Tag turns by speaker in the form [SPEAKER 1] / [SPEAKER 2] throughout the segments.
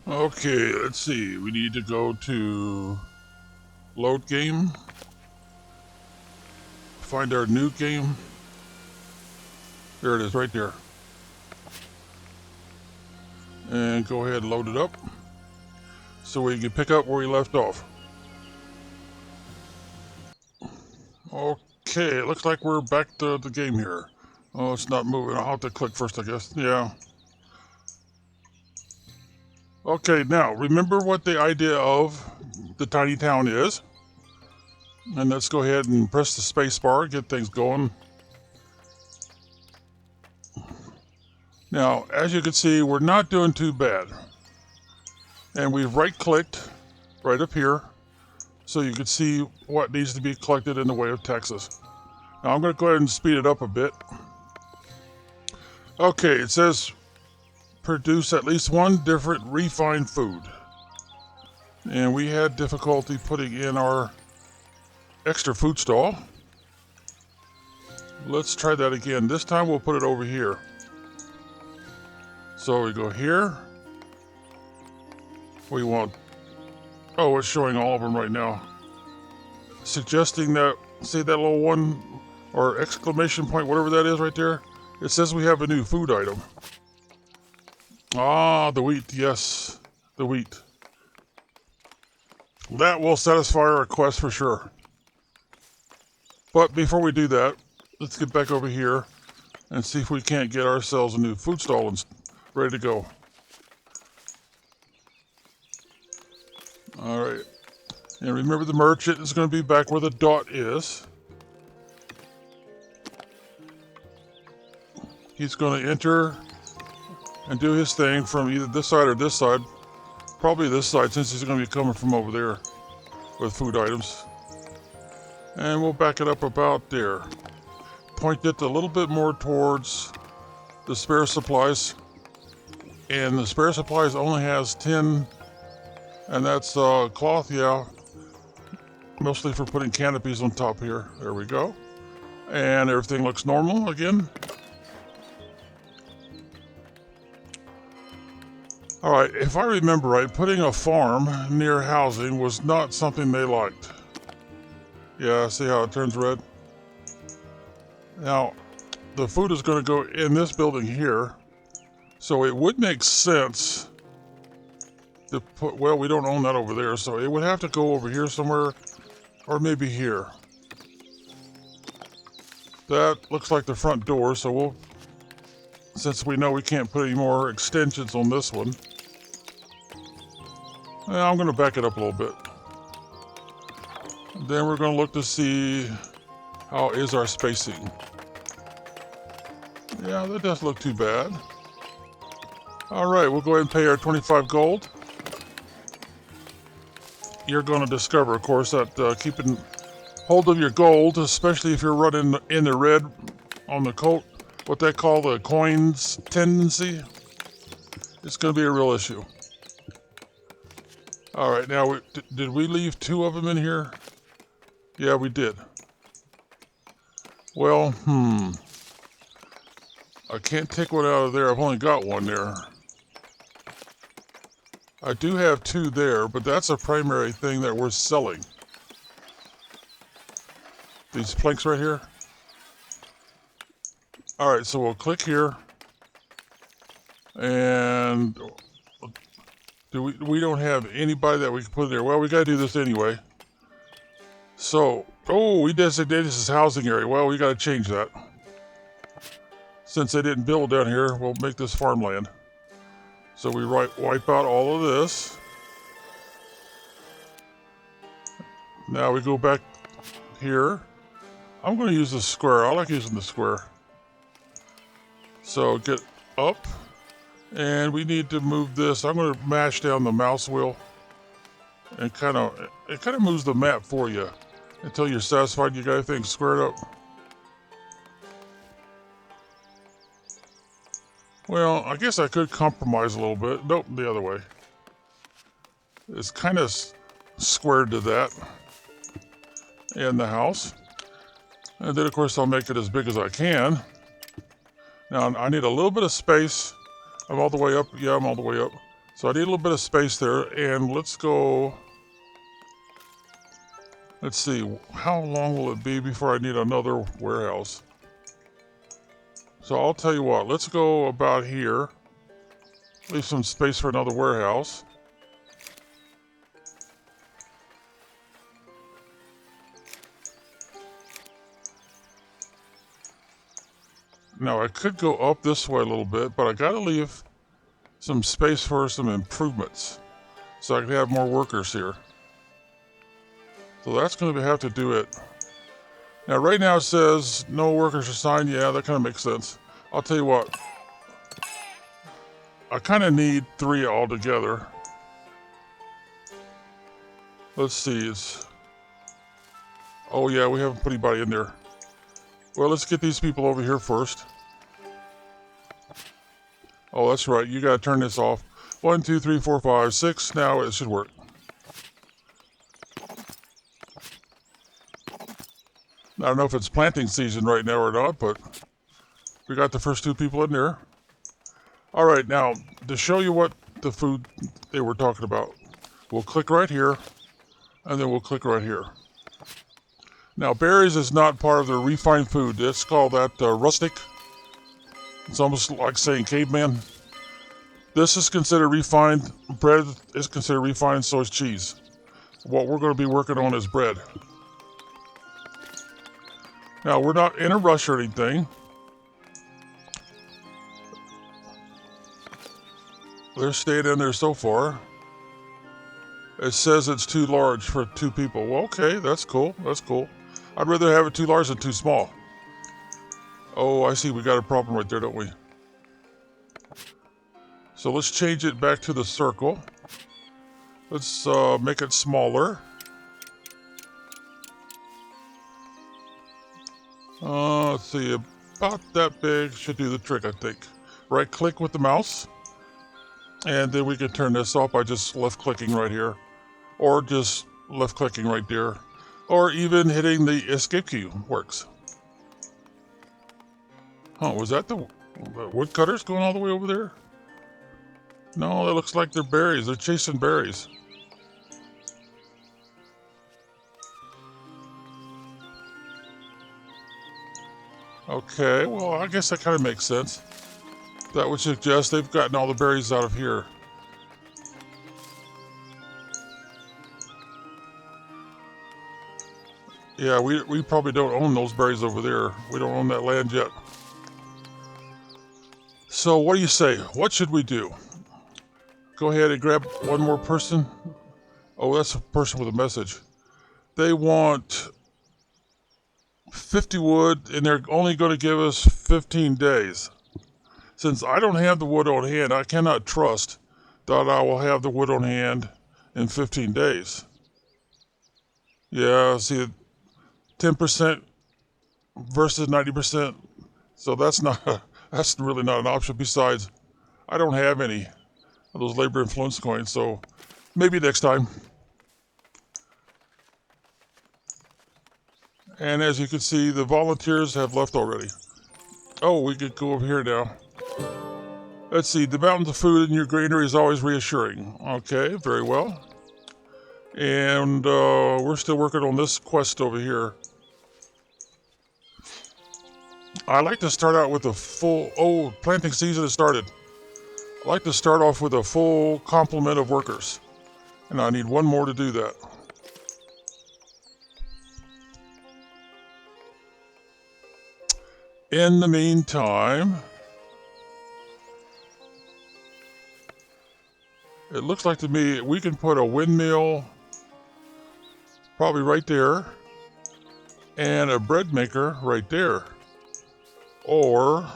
[SPEAKER 1] Okay, let's see. We need to go to load game, find our new game. There it is, right there. And go ahead and load it up so we can pick up where we left off. Okay, it looks like we're back to the game here. Oh, it's not moving. I'll have to click first, I guess. Yeah. Okay, now remember what the idea of the Tineitown is. And let's go ahead and press the space bar, get things going. Now, as you can see, we're not doing too bad. And we've right-clicked right up here so you can see what needs to be collected in the way of taxes. Now, I'm going to go ahead and speed it up a bit. Okay, it says produce at least one different refined food. And we had difficulty putting in our extra food stall. Let's try that again. This time we'll put it over here. So we go here. We want, oh, it's showing all of them right now. Suggesting that, see that little one or exclamation point, whatever that is right there? It says we have a new food item. Ah, the wheat, yes, the wheat. That will satisfy our request for sure. But before we do that, let's get back over here and see if we can't get ourselves a new food stall and ready to go. All right. And remember, the merchant is going to be back where the dot is. He's going to enter and do his thing from either this side or this side. Probably this side, since he's going to be coming from over there with food items. And we'll back it up about there. Point it a little bit more towards the spare supplies. And the spare supplies only has 10, and that's cloth, yeah. Mostly for putting canopies on top here. There we go. And everything looks normal again. Alright, if I remember right, putting a farm near housing was not something they liked. Yeah, see how it turns red? Now, the food is going to go in this building here. So it would make sense to put, well, we don't own that over there, so it would have to go over here somewhere, or maybe here. That looks like the front door, so we'll, since we know we can't put any more extensions on this one, I'm going to back it up a little bit. Then we're going to look to see how is our spacing. Yeah, that doesn't look too bad. All right, we'll go ahead and pay our 25 gold. You're going to discover, of course, that keeping hold of your gold, especially if you're running in the red on the coat, what they call the coins tendency, it's going to be a real issue. All right, now, did we leave 2 of them in here? Yeah, we did. Well, I can't take one out of there. I've only got one there. I do have 2 there, but that's a primary thing that we're selling. These planks right here. All right, so we'll click here. And we don't have anybody that we can put there. Well, we got to do this anyway. So, oh, we designated this as housing area. Well, we got to change that. Since they didn't build down here, we'll make this farmland. So we wipe out all of this. Now we go back here. I'm going to use the square. I like using the square. So get up. And we need to move this. I'm going to mash down the mouse wheel. And it kind of moves the map for you. Until you're satisfied you got everything squared up. Well, I guess I could compromise a little bit. Nope, the other way. It's kind of squared to that. And the house. And then, of course, I'll make it as big as I can. Now, I need a little bit of space. I'm all the way up. Yeah, I'm all the way up. So I need a little bit of space there, and let's go. Let's see, how long will it be before I need another warehouse? So I'll tell you what, let's go about here. Leave some space for another warehouse. Now I could go up this way a little bit, but I gotta leave some space for some improvements so I can have more workers here. So that's going to have to do it. Now right now it says no workers assigned. Yeah, that kind of makes sense. I'll tell you what, I kind of need 3 altogether. Let's see, oh yeah, we haven't put anybody in there. Well, let's get these people over here first. Oh, that's right, you gotta turn this off. 1, 2, 3, 4, 5, 6, now it should work. I don't know if it's planting season right now or not, but we got the first 2 people in there. All right, now, to show you what the food they were talking about, we'll click right here, and then we'll click right here. Now, berries is not part of the refined food. Let's call that rustic. It's almost like saying caveman. This is considered refined. Bread is considered refined, so is cheese. What we're going to be working on is bread. Now, we're not in a rush or anything. They're staying in there so far. It says it's too large for 2 people. Well, okay, that's cool. That's cool. I'd rather have it too large than too small. Oh, I see. We got a problem right there, don't we? So let's change it back to the circle. Let's make it smaller. Let's see, about that big should do the trick, I think. Right click with the mouse, and then we can turn this off by just left clicking right here, or just left clicking right there, or even hitting the escape key works. Oh, was that the woodcutters going all the way over there? No, it looks like they're berries. They're chasing berries. Okay, well, I guess that kind of makes sense. That would suggest they've gotten all the berries out of here. Yeah, we probably don't own those berries over there. We don't own that land yet. So what do you say? What should we do? Go ahead and grab one more person. Oh, that's a person with a message. They want 50 wood, and they're only going to give us 15 days. Since I don't have the wood on hand, I cannot trust that I will have the wood on hand in 15 days. Yeah, see, 10% versus 90%. So that's really not an option. Besides, I don't have any of those labor influence coins, so maybe next time. And as you can see, the volunteers have left already. Oh, we could go over here now. Let's see, the mountains of food in your granary is always reassuring. Okay, very well. And we're still working on this quest over here. I like to start out with a full, planting season has started. I like to start off with a full complement of workers. And I need one more to do that. In the meantime, it looks like to me we can put a windmill probably right there and a bread maker right there. Or,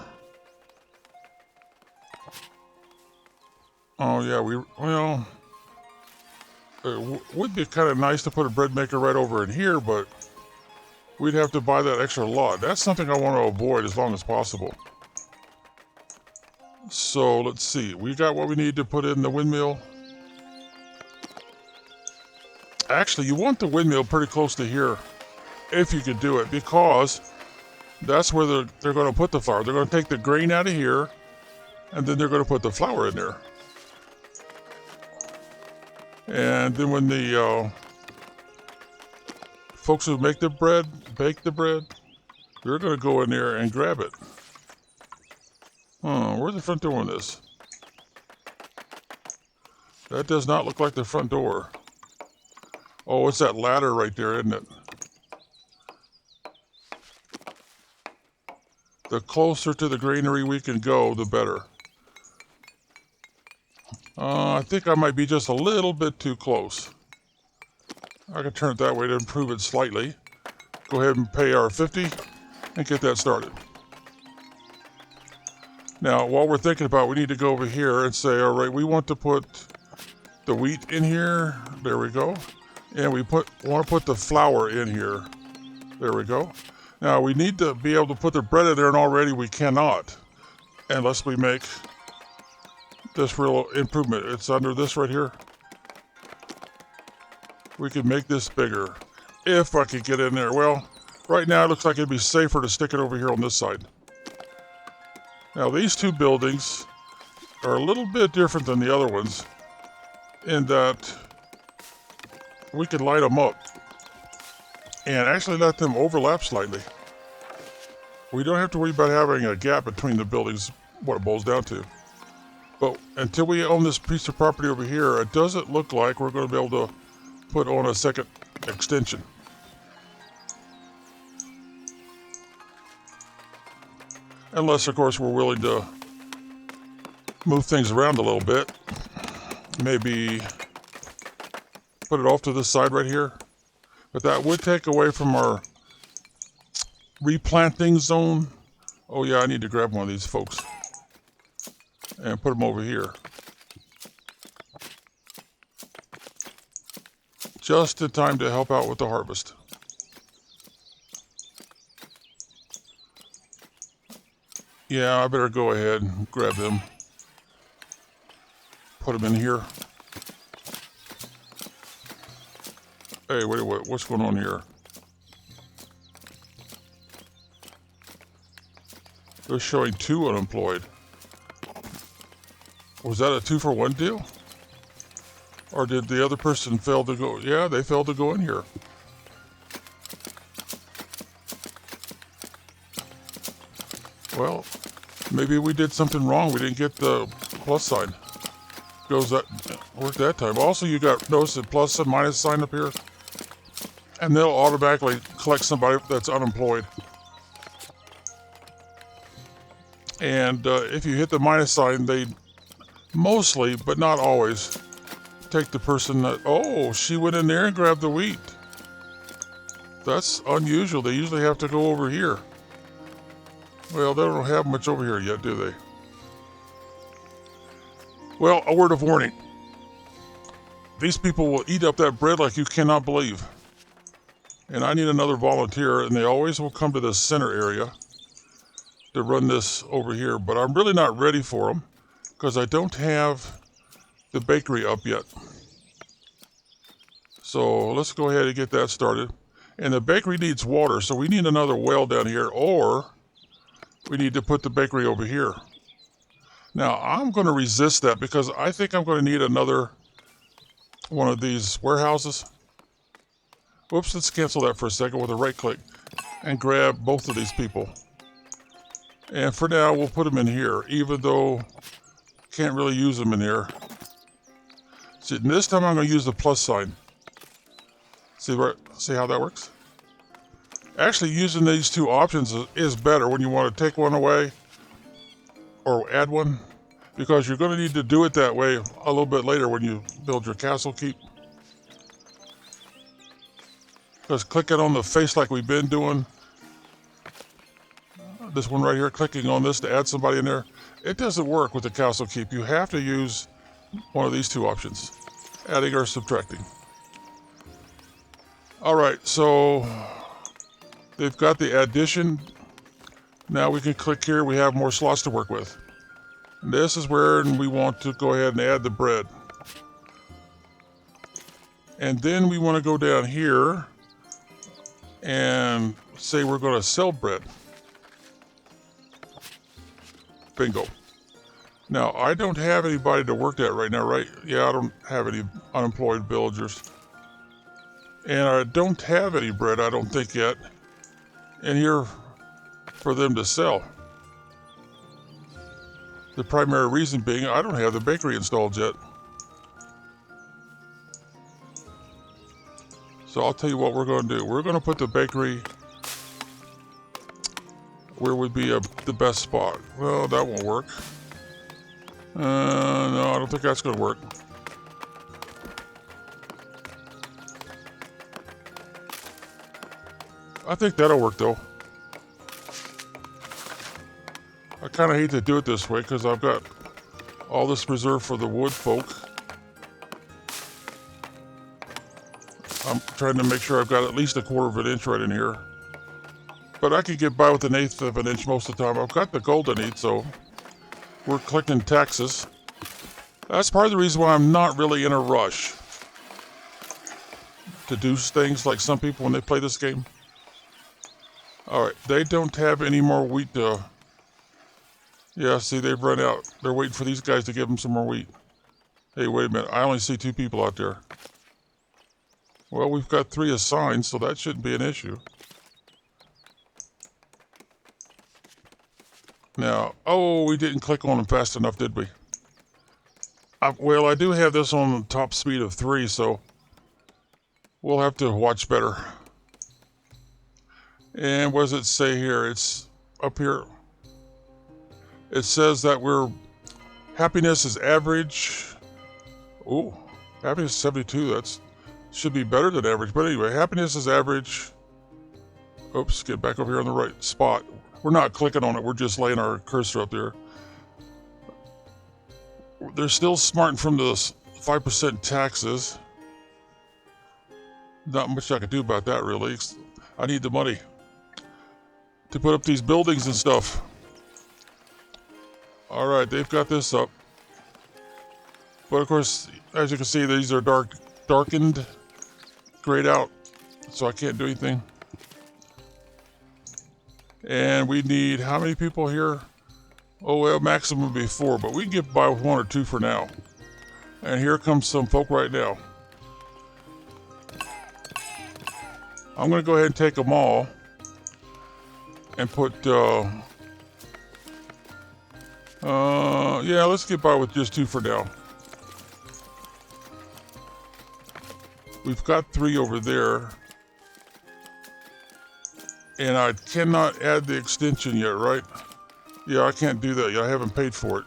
[SPEAKER 1] oh yeah, it would be kind of nice to put a bread maker right over in here, but we'd have to buy that extra lot. That's something I want to avoid as long as possible. So let's see, we got what we need to put in the windmill. Actually, you want the windmill pretty close to here, if you could do it, because that's where they're going to put the flour. They're going to take the grain out of here, and then they're going to put the flour in there. And then when the folks who make the bread, bake the bread, they're going to go in there and grab it. Where's the front door on this? That does not look like the front door. Oh, it's that ladder right there, isn't it? The closer to the granary we can go, the better. I think I might be just a little bit too close. I can turn it that way to improve it slightly. Go ahead and pay our 50 and get that started. Now, while we're thinking about it, we need to go over here and say, all right, we want to put the wheat in here. There we go. And we want to put the flour in here. There we go. Now, we need to be able to put the bread in there, and already we cannot unless we make this real improvement. It's under this right here. We can make this bigger if I could get in there. Well, right now it looks like it'd be safer to stick it over here on this side. Now, these two buildings are a little bit different than the other ones in that we can light them up and actually let them overlap slightly. We don't have to worry about having a gap between the buildings, what it boils down to. But until we own this piece of property over here, it doesn't look like we're going to be able to put on a second extension. Unless, of course, we're willing to move things around a little bit. Maybe put it off to this side right here. But that would take away from our replanting zone. Oh yeah, I need to grab one of these folks and put them over here. Just in time to help out with the harvest. Yeah, I better go ahead and grab them. Put them in here. Hey, wait, what's going on here? They're showing 2 unemployed. Was that a 2-for-1 deal? Or did the other person fail to go? Yeah, they failed to go in here. Well, maybe we did something wrong. We didn't get the plus sign. Goes that worked that time. Also, you got notice the plus and minus sign up here, and they'll automatically collect somebody that's unemployed. And if you hit the minus sign, they mostly, but not always, take the person that, oh, she went in there and grabbed the wheat. That's unusual. They usually have to go over here. Well, they don't have much over here yet, do they? Well, a word of warning. These people will eat up that bread like you cannot believe. And I need another volunteer, and they always will come to this center area to run this over here. But I'm really not ready for them because I don't have the bakery up yet. So let's go ahead and get that started. And the bakery needs water, so we need another well down here, or we need to put the bakery over here. Now, I'm going to resist that because I think I'm going to need another one of these warehouses. Whoops, let's cancel that for a second with a right click and grab both of these people. And for now, we'll put them in here, even though can't really use them in here. See, this time I'm going to use the plus sign. See how that works? Actually, using these 2 options is better when you want to take one away or add one, because you're going to need to do it that way a little bit later when you build your castle keep. Because clicking on the face like we've been doing, this one right here, clicking on this to add somebody in there, it doesn't work with the castle keep. You have to use one of these 2 options, adding or subtracting. All right, so they've got the addition. Now we can click here. We have more slots to work with. And this is where we want to go ahead and add the bread. And then we want to go down here and say we're going to sell bread. Bingo. Now, I don't have anybody to work that right now, right? Yeah, I don't have any unemployed villagers. And I don't have any bread, I don't think yet, in here for them to sell. The primary reason being I don't have the bakery installed yet. So I'll tell you what we're going to do. We're going to put the bakery where would be the best spot. Well, that won't work. No, I don't think that's going to work. I think that'll work though. I kind of hate to do it this way because I've got all this reserved for the wood folk. I'm trying to make sure I've got at least a quarter of an inch right in here. But I could get by with an eighth of an inch most of the time. I've got the gold I need, so we're collecting taxes. That's part of the reason why I'm not really in a rush to do things like some people when they play this game. Alright, they don't have any more wheat to... Yeah, see, they've run out. They're waiting for these guys to give them some more wheat. Hey, wait a minute. I only see 2 people out there. Well, we've got 3 assigned, so that shouldn't be an issue. Now, oh, we didn't click on them fast enough, did we? Well, I do have this on top speed of 3, so we'll have to watch better. And what does it say here? It's up here. It says that happiness is average. Oh, happiness is 72. That's should be better than average. But anyway, happiness is average. Oops, get back over here on the right spot. We're not clicking on it. We're just laying our cursor up there. They're still smarting from the 5% taxes. Not much I can do about that, really. I need the money to put up these buildings and stuff. All right, they've got this up. But of course, as you can see, these are darkened, grayed out, so I can't do anything. And we need how many people here? Oh, well, maximum would be 4, but we can get by with 1 or 2 for now. And here comes some folk right now. I'm going to go ahead and take them all and put, yeah, let's get by with just 2 for now. We've got 3 over there. And I cannot add the extension yet, right? Yeah, I can't do that yet. I haven't paid for it.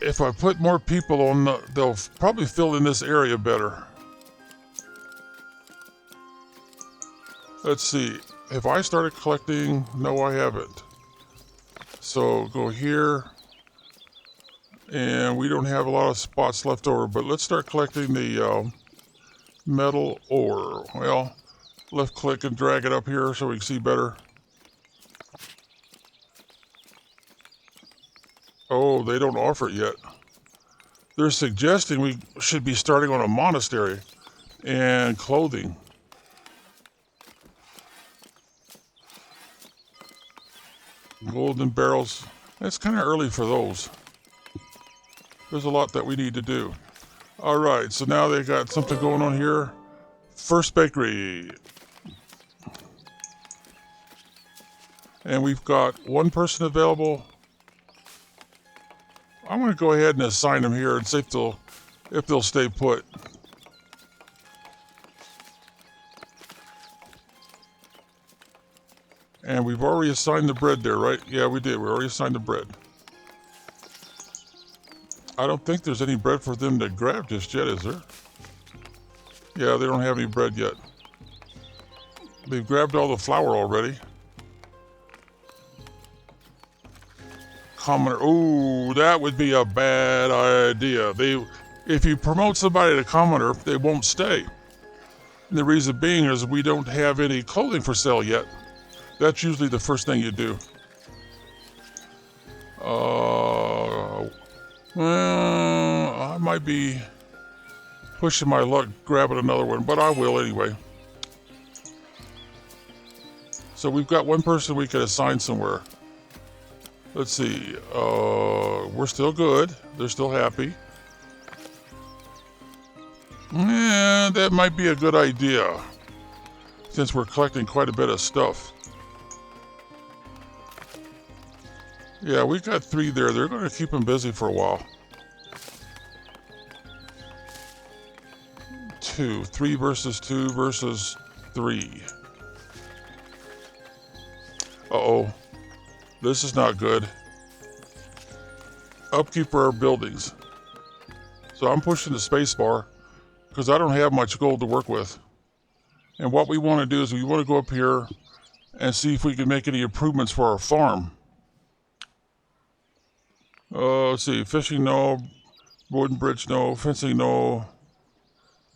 [SPEAKER 1] If I put more people on, they'll probably fill in this area better. Let's see. Have I started collecting? No, I haven't. So go here. And we don't have a lot of spots left over, but let's start collecting the metal ore. Well, left click and drag it up here so we can see better. Oh, they don't offer it yet. They're suggesting we should be starting on a monastery and clothing. Golden barrels. It's kind of early for those. There's a lot that we need to do. All right, so now they got something going on here. First bakery. And we've got 1 person available. I'm going to go ahead and assign them here and see if they'll stay put. And we've already assigned the bread there, right? Yeah, we did. We already assigned the bread. I don't think there's any bread for them to grab just yet, is there? Yeah, they don't have any bread yet. They've grabbed all the flour already. Commoner. Ooh, that would be a bad idea. If you promote somebody to commoner, they won't stay. And the reason being is we don't have any clothing for sale yet. That's usually the first thing you do. Well, I might be pushing my luck grabbing another one, but I will anyway. So we've got 1 person we could assign somewhere. Let's see. We're still good. They're still happy. Yeah, that might be a good idea, since we're collecting quite a bit of stuff. Yeah, we got 3 there. They're going to keep them busy for a while. 2. 3 versus 2 versus 3. Uh-oh. This is not good. Upkeep for our buildings. So I'm pushing the space bar because I don't have much gold to work with. And what we want to do is we want to go up here and see if we can make any improvements for our farm. Let's see. Fishing, no. Wooden bridge, no. Fencing, no.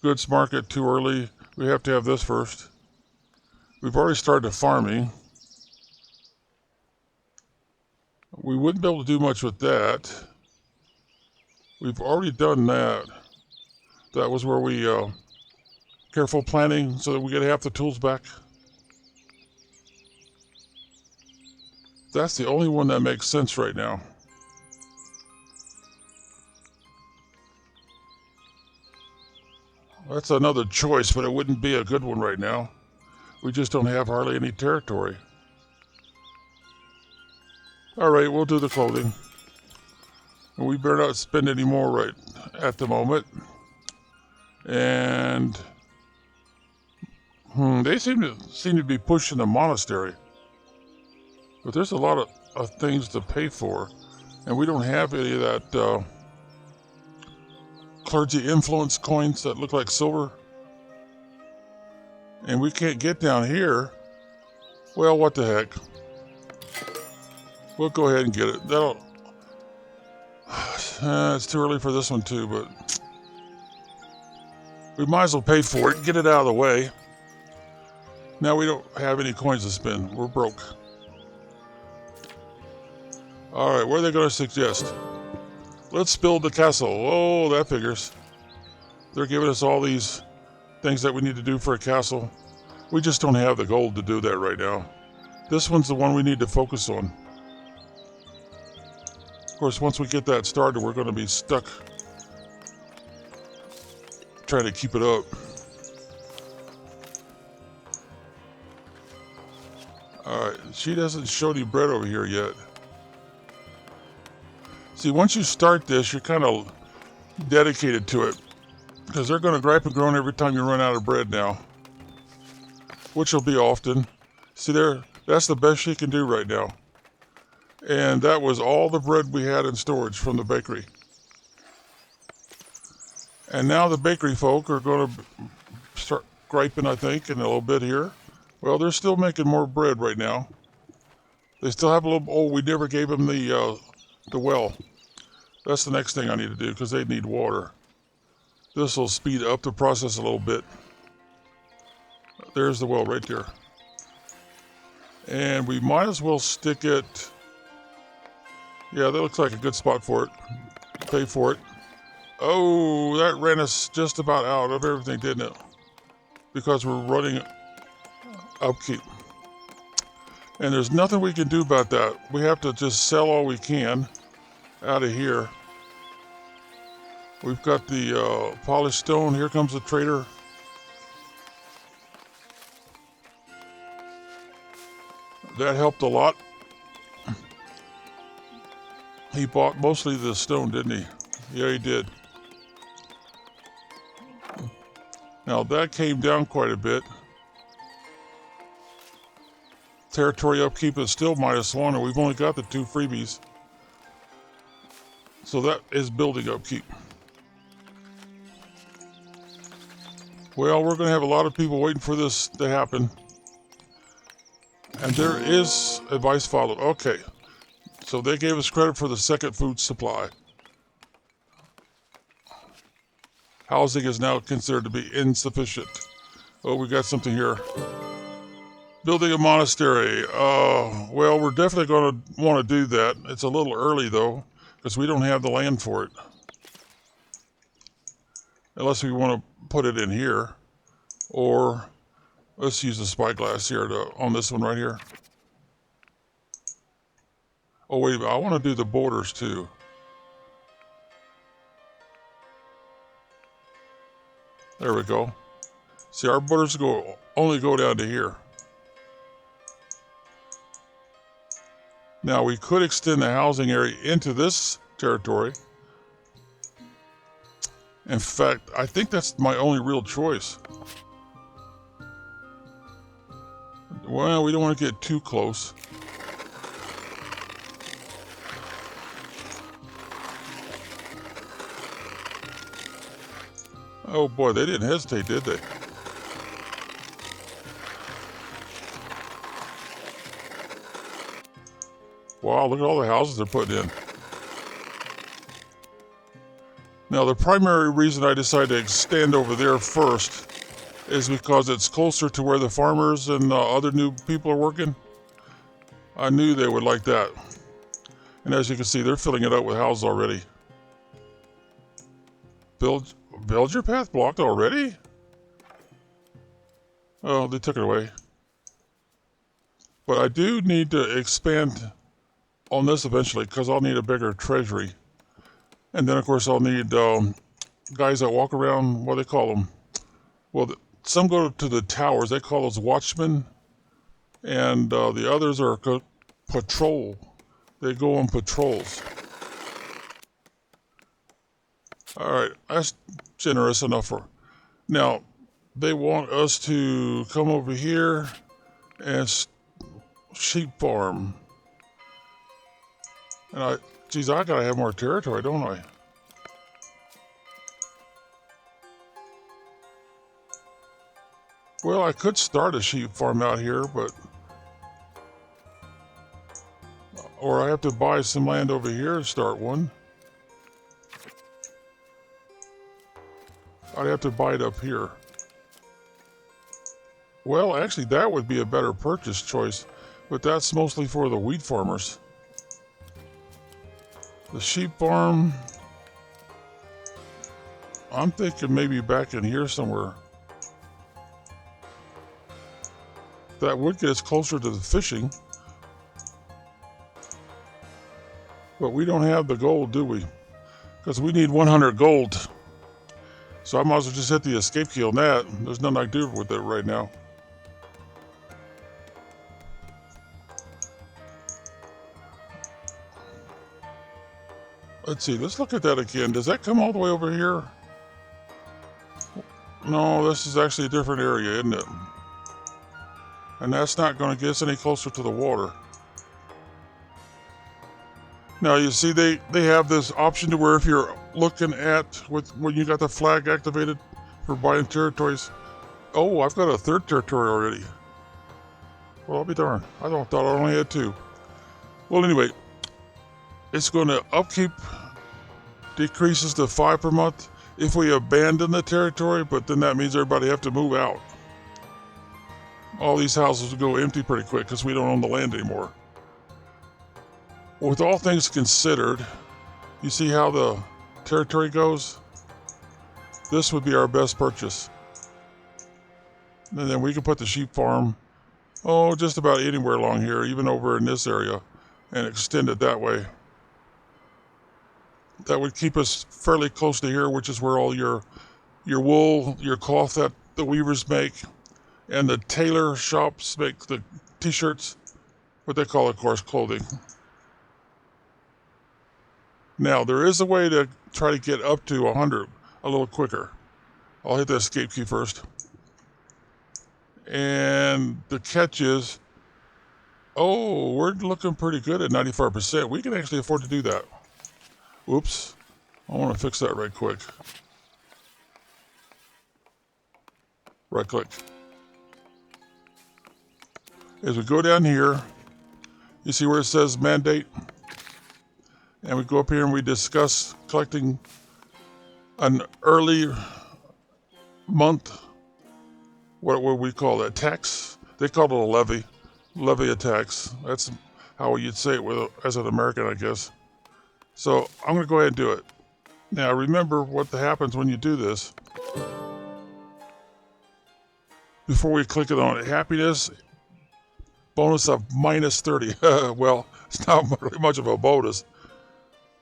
[SPEAKER 1] Goods market, too early. We have to have this first. We've already started farming. We wouldn't be able to do much with that. We've already done that. That was where we, careful planning so that we get half the tools back. That's the only one that makes sense right now. That's another choice, but it wouldn't be a good one right now. We just don't have hardly any territory. All right, we'll do the clothing. And we better not spend any more right at the moment. And they seem to be pushing the monastery. But there's a lot of things to pay for. And we don't have any of that clergy influence coins that look like silver. And we can't get down here. Well, what the heck. We'll go ahead and get it. It's too early for this one too, but we might as well pay for it, get it out of the way. Now we don't have any coins to spend. We're broke. All right, what are they going to suggest? Let's build the castle. Oh, that figures. They're giving us all these things that we need to do for a castle. We just don't have the gold to do that right now. This one's the one we need to focus on. Of course, once we get that started, we're going to be stuck trying to keep it up. All right, she doesn't show any bread over here yet. See, once you start this, you're kind of dedicated to it because they're going to gripe and groan every time you run out of bread now, which will be often. See there, that's the best she can do right now. And that was all the bread we had in storage from the bakery. And now the bakery folk are going to start griping, I think, in a little bit here. Well, they're still making more bread right now. They still have a little. Oh, we never gave them the well. That's the next thing I need to do because they need water. This will speed up the process a little bit. There's the well right there. And we might as well stick it. Yeah, that looks like a good spot for it. Pay for it. Oh, that ran us just about out of everything, didn't it? Because we're running upkeep. And there's nothing we can do about that. We have to just sell all we can out of here. We've got the polished stone. Here comes the trader. That helped a lot. He bought mostly the stone, didn't he? Yeah, he did. Now that came down quite a bit. Territory upkeep is still -1, and we've only got the 2 freebies. So that is building upkeep. Well, we're going to have a lot of people waiting for this to happen. And there is advice followed. Okay. So they gave us credit for the second food supply. Housing is now considered to be insufficient. Oh, we got something here. Building a monastery. Well, we're definitely going to want to do that. It's a little early, though, because we don't have the land for it. Unless we want to put it in here. Or let's use the spyglass here on this one right here. Oh, wait, I want to do the borders, too. There we go. See, our borders only go down to here. Now we could extend the housing area into this territory. In fact, I think that's my only real choice. Well, we don't want to get too close. Oh boy, they didn't hesitate, did they? Wow, look at all the houses they're putting in. Now, the primary reason I decided to extend over there first is because it's closer to where the farmers and other new people are working. I knew they would like that. And as you can see, they're filling it up with houses already. Build your path blocked already? Oh, they took it away. But I do need to expand on this eventually because I'll need a bigger treasury. And then, of course, I'll need guys that walk around, what do they call them? Well, some go to the towers. They call those watchmen. And the others are patrol. They go on patrols. All right, that's generous enough for... Now, they want us to come over here and sheep farm. And geez, I gotta have more territory, don't I? Well, I could start a sheep farm out here, but... Or I have to buy some land over here to start one. I'd have to buy it up here. Well, actually, that would be a better purchase choice, but that's mostly for the wheat farmers. The sheep farm, I'm thinking maybe back in here somewhere. That would get us closer to the fishing. But we don't have the gold, do we? Because we need 100 gold. So I might as well just hit the escape key on that. There's nothing I can do with it right now. Let's see, let's look at that again. Does that come all the way over here? No, this is actually a different area, isn't it? And that's not going to get us any closer to the water. Now you see they have this option to where if you're looking at when you got the flag activated for buying territories. Oh, I've got a third territory already. Well, I'll be darned. I thought I only had two. Well, anyway, it's going to upkeep decreases to 5 per month if we abandon the territory, but then that means everybody have to move out. All these houses will go empty pretty quick because we don't own the land anymore. With all things considered, you see how the territory goes? This would be our best purchase. And then we can put the sheep farm, just about anywhere along here, even over in this area, and extend it that way. That would keep us fairly close to here, which is where all your wool, your cloth that the weavers make, and the tailor shops make the t-shirts, what they call, of course, clothing. Now, there is a way to try to get up to 100 a little quicker. I'll hit the escape key first. And the catch is, we're looking pretty good at 95%. We can actually afford to do that. Oops. I want to fix that right quick. Right click. As we go down here, you see where it says mandate? And we go up here and we discuss collecting an early month, what would we call that, tax? They call it a levy a tax. That's how you'd say it as an American, I guess. So I'm going to go ahead and do it. Now remember what happens when you do this. Before we click it on it, happiness, bonus of minus 30. Well, it's not really much of a bonus.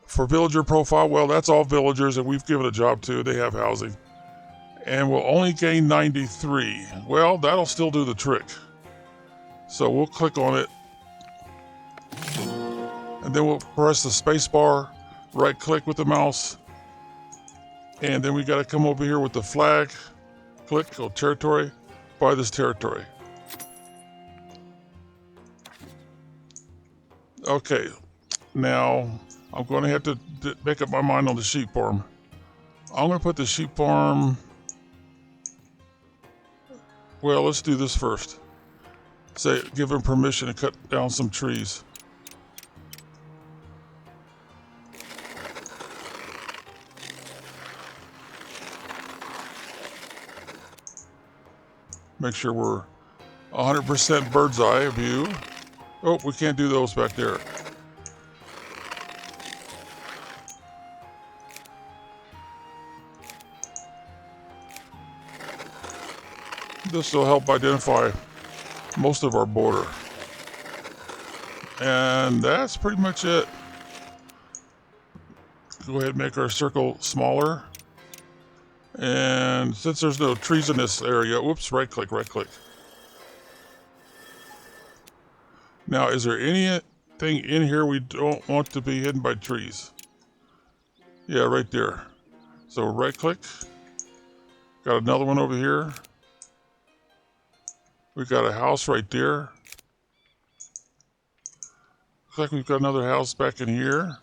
[SPEAKER 1] For villager profile, well, that's all villagers that we've given a job to. They have housing. And we'll only gain 93. Well, that'll still do the trick. So we'll click on it. And then we'll press the space bar, right click with the mouse. And then we got to come over here with the flag, click, go territory, buy this territory. Okay, now I'm going to have to make up my mind on the sheep farm. I'm going to put the sheep farm, well, let's do this first. Say, give him permission to cut down some trees. Make sure we're 100% bird's eye view. Oh, we can't do those back there. This will help identify most of our border. And that's pretty much it. Go ahead and make our circle smaller. And since there's no trees in this area, whoops, right click, right click. Now, is there anything in here we don't want to be hidden by trees? Yeah, right there. So right click. Got another one over here. We got a house right there. Looks like we've got another house back in here.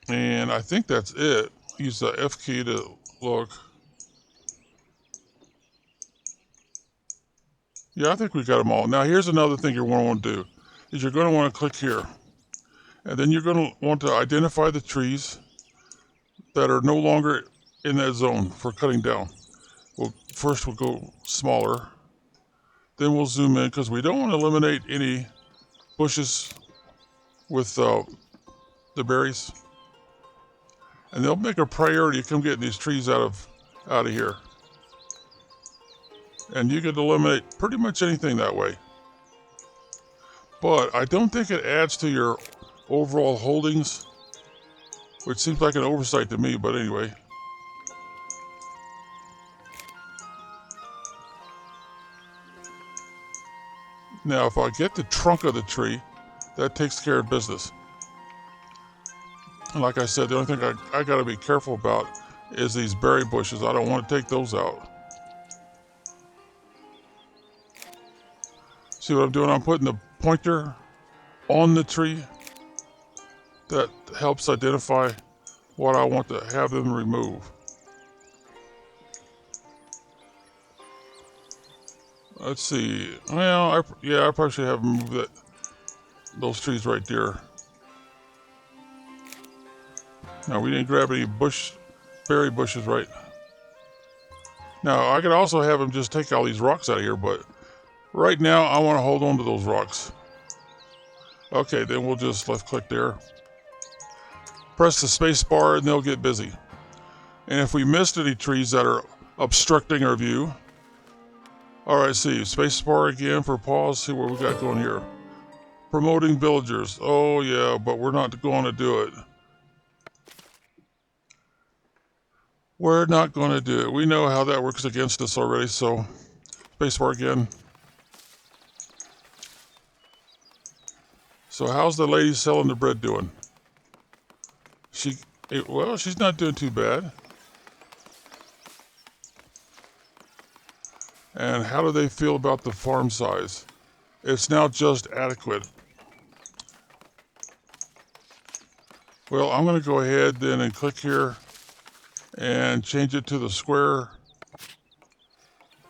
[SPEAKER 1] And I think that's it. Use the F key to look. Yeah, I think we got them all. Now here's another thing you're going to want to do. Is you're going to want to click here. And then you're going to want to identify the trees that are no longer in that zone for cutting down. First we'll go smaller. Then we'll zoom in because we don't want to eliminate any bushes with the berries. And they'll make a priority to come get these trees out of here. And you can eliminate pretty much anything that way. But I don't think it adds to your overall holdings, which seems like an oversight to me, but anyway. Now, if I get the trunk of the tree, that takes care of business. And like I said, the only thing I got to be careful about is these berry bushes. I don't want to take those out. See what I'm doing? I'm putting the pointer on the tree. That helps identify what I want to have them remove. Let's see. Well, I probably should have them move those trees right there. Now, we didn't grab any berry bushes, right? Now, I could also have them just take all these rocks out of here, but right now, I want to hold on to those rocks. Okay, then we'll just left click there. Press the space bar and they'll get busy. And if we missed any trees that are obstructing our view, all right, see, space bar again for pause, see what we got going here. Promoting villagers. Oh yeah, but we're not going to do it. We're not going to do it. We know how that works against us already, so space bar again. So how's the lady selling the bread doing? Well, she's not doing too bad. And how do they feel about the farm size? It's now just adequate. Well, I'm going to go ahead then and click here and change it to the square.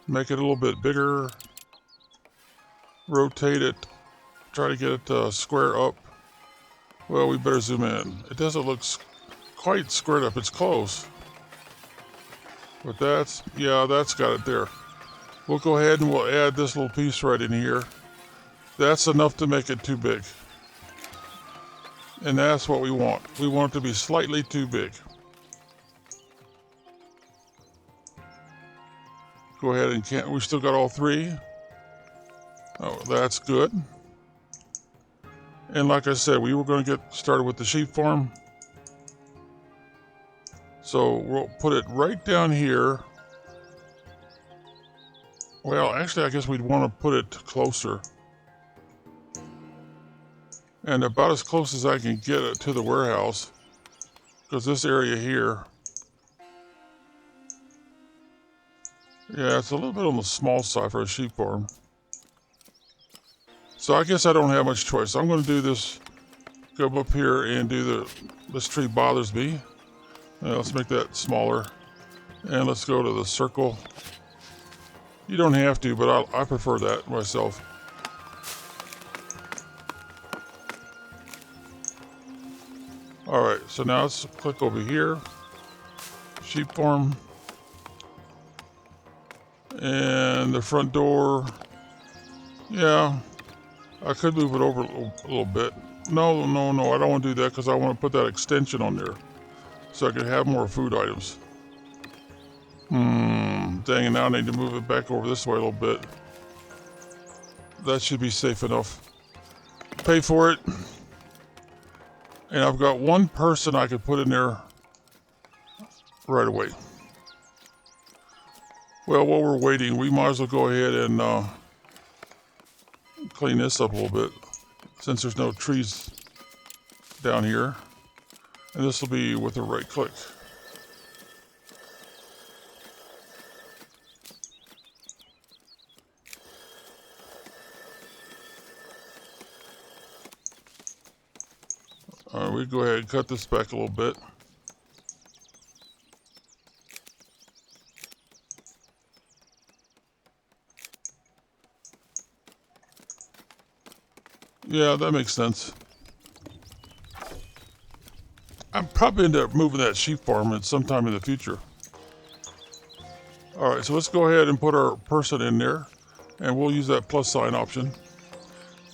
[SPEAKER 1] Make it a little bit bigger. Rotate it. Try to get it to square up. Well, we better zoom in. It doesn't look quite squared up. It's close. But that's got it there. We'll go ahead and we'll add this little piece right in here. That's enough to make it too big. And that's what we want. We want it to be slightly too big. Go ahead and we still got all three. Oh, that's good. And like I said, we were going to get started with the sheep farm. So we'll put it right down here. Well, actually, I guess we'd want to put it closer. And about as close as I can get it to the warehouse. Because this area here, yeah, it's a little bit on the small side for a sheep farm. So I guess I don't have much choice. I'm going to do this, go up here and do this tree bothers me. Let's make that smaller. And let's go to the circle. You don't have to, but I prefer that myself. All right, so now let's click over here. Sheep farm. And the front door. Yeah, I could move it over a little bit. No, I don't want to do that because I want to put that extension on there so I can have more food items. Dang it, now I need to move it back over this way a little bit. That should be safe enough. Pay for it. And I've got one person I could put in there right away. Well, while we're waiting, we might as well go ahead and clean this up a little bit since there's no trees down here. And this will be with a right click. All right, we go ahead and cut this back a little bit. Yeah, that makes sense. I'm probably end up moving that sheep farm at some time in the future. All right, so let's go ahead and put our person in there, and we'll use that plus sign option.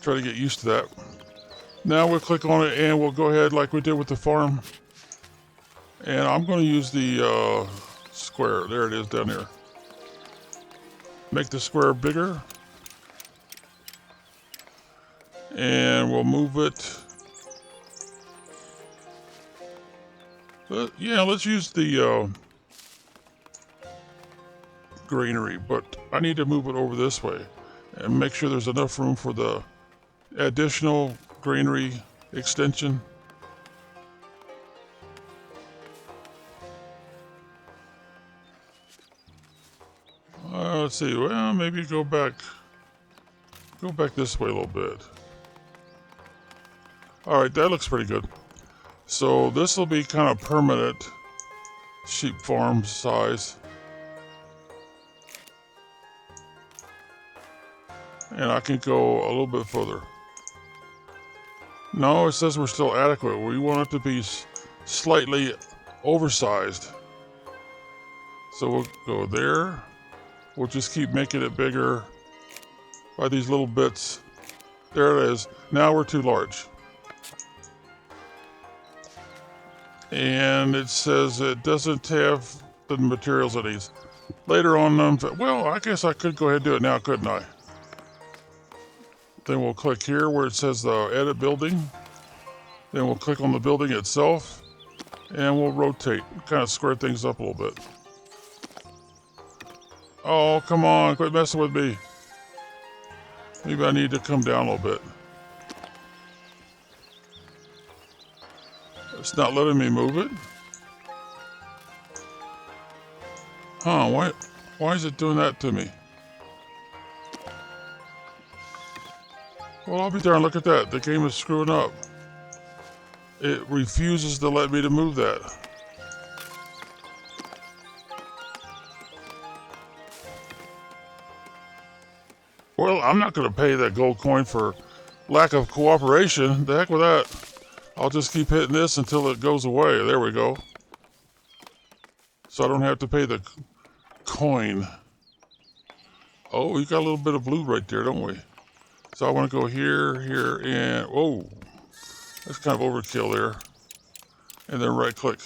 [SPEAKER 1] Try to get used to that. Now we'll click on it, and we'll go ahead like we did with the farm. And I'm going to use the square. There it is down there. Make the square bigger. And we'll move it. Yeah, let's use the greenery, but I need to move it over this way and make sure there's enough room for the additional greenery extension. Let's see, well, maybe go back this way a little bit. All right, that looks pretty good. So this will be kind of permanent sheep farm size. And I can go a little bit further. No, it says we're still adequate. We want it to be slightly oversized. So we'll go there. We'll just keep making it bigger by these little bits. There it is. Now we're too large. And it says it doesn't have the materials it needs. Later on, well, I guess I could go ahead and do it now, couldn't I? Then we'll click here where it says the edit building. Then we'll click on the building itself. And we'll rotate, kind of square things up a little bit. Oh, come on, quit messing with me. Maybe I need to come down a little bit. It's not letting me move it. Huh, why is it doing that to me? Well, I'll be darned, look at that. The game is screwing up. It refuses to let me to move that. Well, I'm not going to pay that gold coin for lack of cooperation. The heck with that. I'll just keep hitting this until it goes away. There we go. So I don't have to pay the coin. Oh, we got a little bit of blue right there, don't we? So I want to go here, here, and... whoa. That's kind of overkill there. And then right click.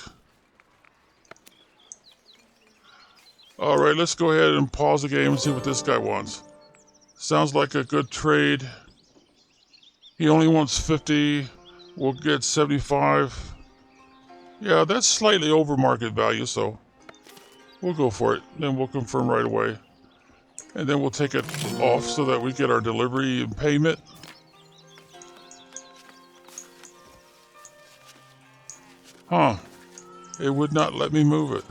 [SPEAKER 1] All right, let's go ahead and pause the game and see what this guy wants. Sounds like a good trade. He only wants 50. We'll get 75. Yeah, that's slightly over market value, so we'll go for it. Then we'll confirm right away. And then we'll take it off so that we get our delivery and payment. Huh. It would not let me move it.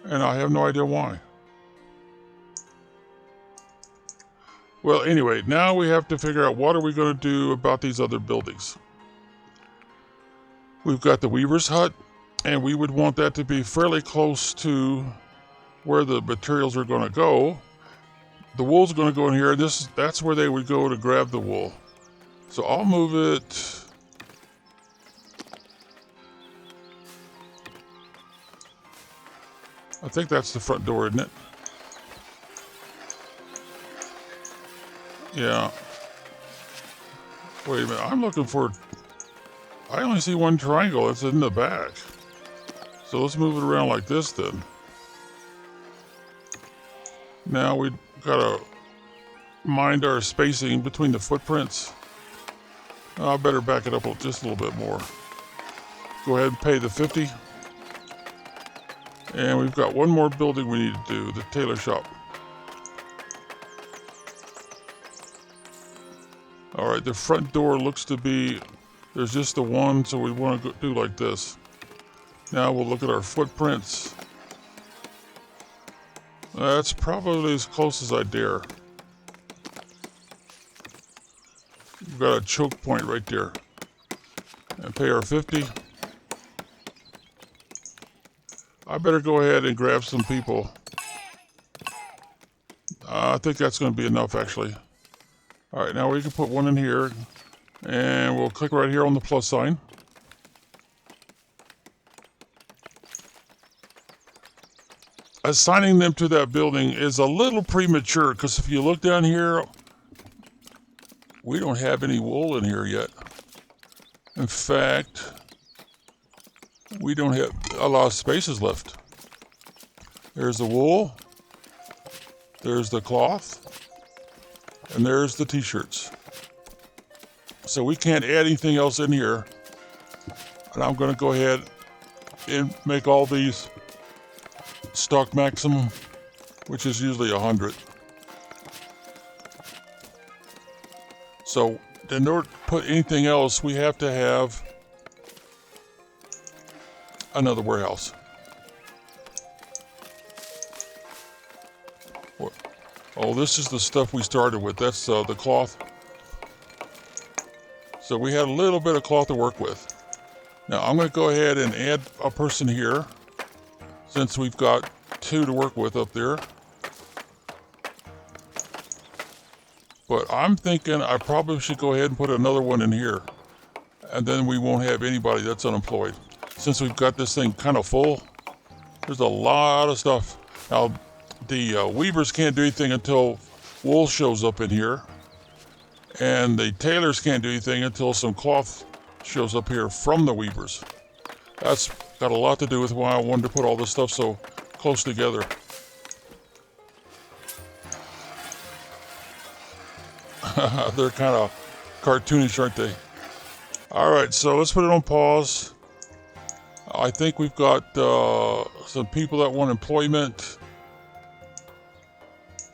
[SPEAKER 1] And I have no idea why. Well, anyway, now we have to figure out what are we going to do about these other buildings. We've got the weaver's hut, and we would want that to be fairly close to where the materials are going to go. The wool's going to go in here. That's where they would go to grab the wool. So I'll move it. I think that's the front door, isn't it? Yeah. Wait a minute. I'm looking for... I only see one triangle. It's in the back. So let's move it around like this then. Now we gotta mind our spacing between the footprints. I better back it up just a little bit more. Go ahead and pay the 50. And we've got one more building we need to do, the tailor shop. All right, the front door looks to be, there's just the one, so we want to do like this. Now we'll look at our footprints. That's probably as close as I dare. We've got a choke point right there. And pay our 50. I better go ahead and grab some people. I think that's going to be enough, actually. All right, now we can put one in here. And we'll click right here on the plus sign. Assigning them to that building is a little premature, because if you look down here, we don't have any wool in here yet. In fact, we don't have a lot of spaces left. There's the wool, there's the cloth, and there's the t-shirts. So we can't add anything else in here. And I'm going to go ahead and make all these stock maximum, which is usually 100. So in order to put anything else, we have to have another warehouse. Oh, this is the stuff we started with. That's the cloth. So we had a little bit of cloth to work with. Now I'm going to go ahead and add a person here, since we've got 2 to work with up there. But I'm thinking I probably should go ahead and put another one in here. And then we won't have anybody that's unemployed. Since we've got this thing kind of full, there's a lot of stuff. Now, the weavers can't do anything until wool shows up in here. And the tailors can't do anything until some cloth shows up here from the weavers. That's got a lot to do with why I wanted to put all this stuff so close together. They're kind of cartoonish, aren't they? All right, so let's put it on pause. I think we've got some people that want employment.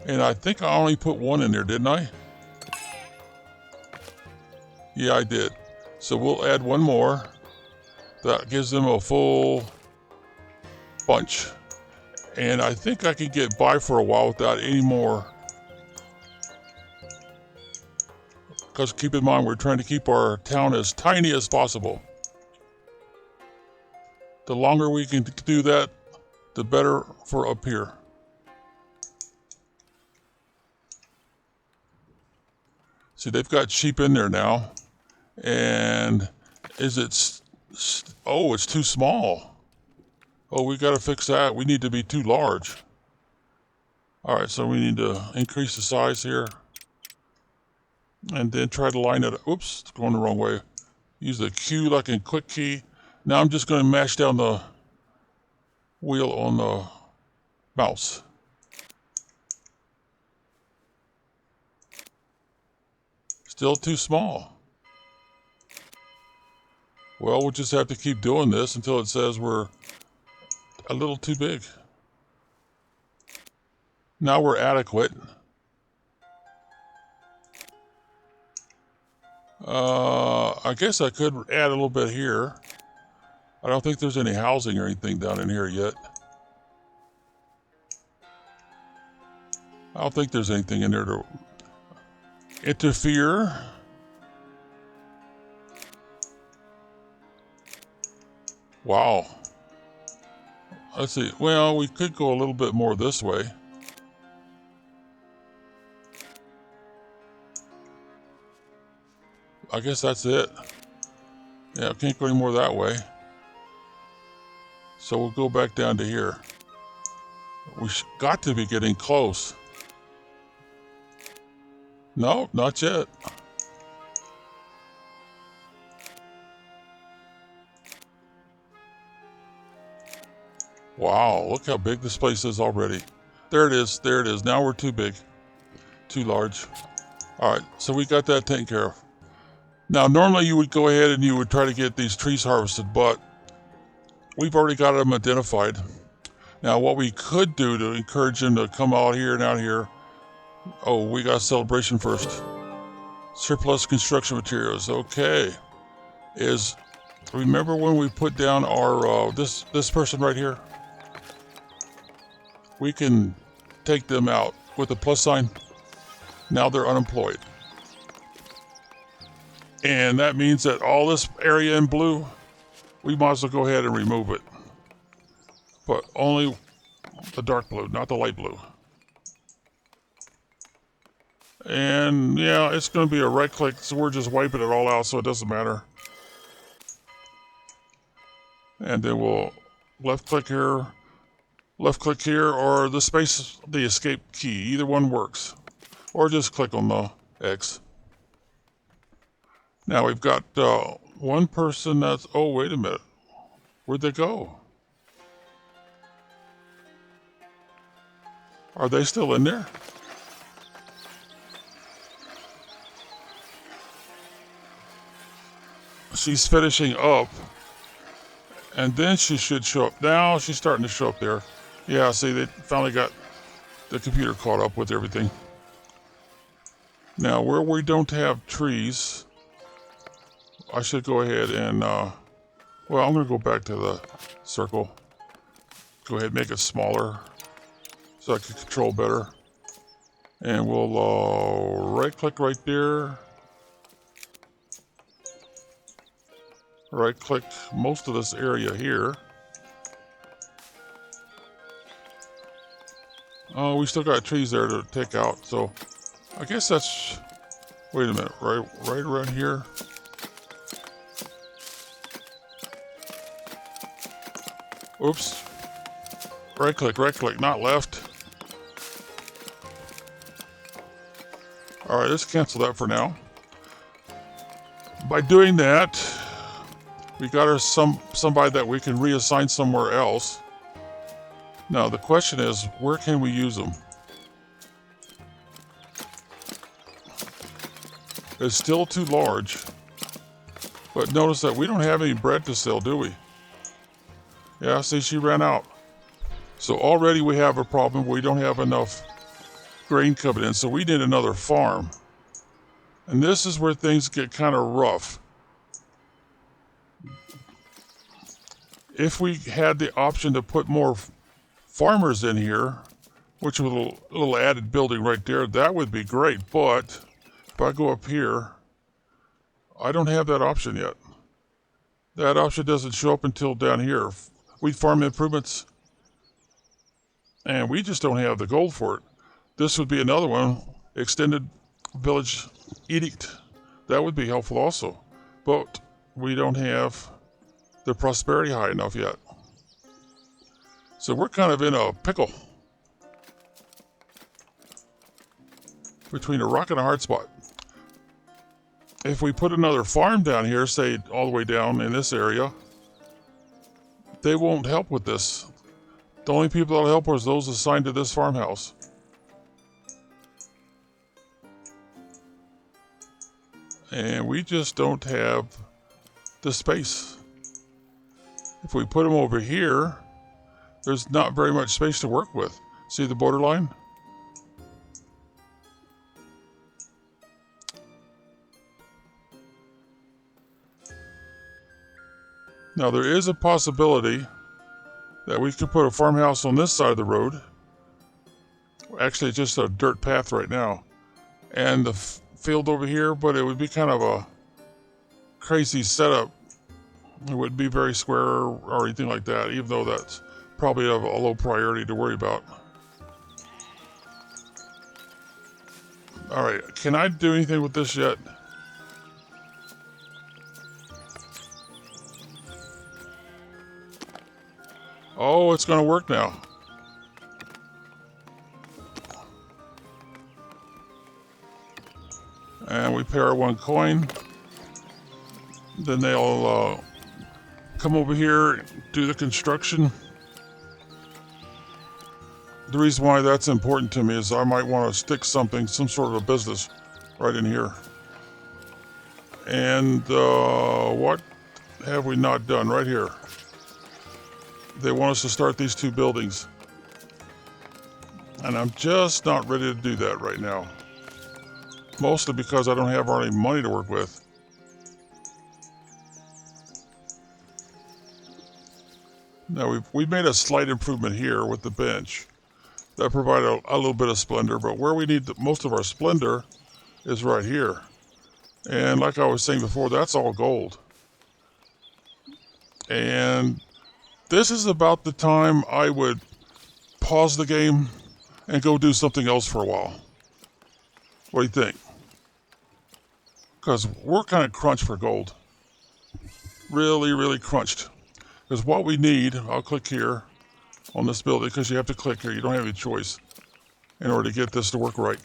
[SPEAKER 1] And I think I only put one in there, didn't I? Yeah, I did. So we'll add one more. That gives them a full bunch. And I think I can get by for a while without any more. Because keep in mind, we're trying to keep our town as tiny as possible. The longer we can do that, the better for up here. See, they've got sheep in there now. And is it... Oh, it's too small. Oh, we got to fix that. We need to be too large. All right, so we need to increase the size here. And then try to line it up. Oops, it's going the wrong way. Use the Q like in quick key. Now I'm just going to mash down the wheel on the mouse. Still too small. Well, we'll just have to keep doing this until it says we're a little too big. Now we're adequate. I guess I could add a little bit here. I don't think there's any housing or anything down in here yet. I don't think there's anything in there to interfere. Wow. Let's see. Well, we could go a little bit more this way. I guess that's it. Yeah, can't go any more that way. So we'll go back down to here. We got to be getting close. No, not yet. Wow, look how big this place is already. There it is, there it is. Now we're too big, too large. All right, so we got that taken care of. Now, normally you would go ahead and you would try to get these trees harvested, but we've already got them identified. Now, what we could do to encourage them to come out here and out here, oh, we got a celebration first. Surplus construction materials, okay. Remember when we put down our, this person right here? We can take them out with a plus sign. Now they're unemployed. And that means that all this area in blue, we might as well go ahead and remove it. But only the dark blue, not the light blue. And yeah, it's going to be a right click, so we're just wiping it all out so it doesn't matter. And then we'll left click here, or the escape key. Either one works. Or just click on the X. Now we've got one person that's, oh, wait a minute. Where'd they go? Are they still in there? She's finishing up. And then she should show up. Now she's starting to show up there. Yeah, see, they finally got the computer caught up with everything. Now, where we don't have trees, I should go ahead and, well, I'm going to go back to the circle. Go ahead and make it smaller so I can control better. And we'll right-click right there. Right-click most of this area here. Oh, we still got trees there to take out, so I guess that's, wait a minute, right around here. Oops. Right click, not left. All right, let's cancel that for now. By doing that, we got her somebody that we can reassign somewhere else. Now the question is, where can we use them? It's still too large. But notice that we don't have any bread to sell, do we? Yeah, see, she ran out. So already we have a problem. We don't have enough grain coming in, so we need another farm. And this is where things get kind of rough. If we had the option to put more farmers in here, which was a little added building right there, that would be great. But if I go up here, I don't have that option yet. That option doesn't show up until down here. Wheat farm improvements. And we just don't have the gold for it. This would be another one. Extended village edict. That would be helpful also. But we don't have the prosperity high enough yet. So we're kind of in a pickle. Between a rock and a hard spot. If we put another farm down here, say all the way down in this area, they won't help with this. The only people that'll help are those assigned to this farmhouse. And we just don't have the space. If we put them over here, there's not very much space to work with. See the borderline? Now there is a possibility that we could put a farmhouse on this side of the road. Actually, it's just a dirt path right now. And the field over here, but it would be kind of a crazy setup. It wouldn't be very square or anything like that, even though that's probably of a low priority to worry about. All right, can I do anything with this yet? Oh, it's going to work now. And we pay our 1 coin. Then they'll come over here, do the construction. The reason why that's important to me is I might want to stick something, some sort of a business right in here. And what have we not done right here? They want us to start these 2 buildings. And I'm just not ready to do that right now. Mostly because I don't have any money to work with. Now we've made a slight improvement here with the bench. That provided a little bit of splendor, but where we need most of our splendor is right here. And like I was saying before, that's all gold. And this is about the time I would pause the game and go do something else for a while. What do you think? Because we're kind of crunched for gold. Really, really crunched. Because what we need, I'll click here on this building, because you have to click here. You don't have any choice in order to get this to work right.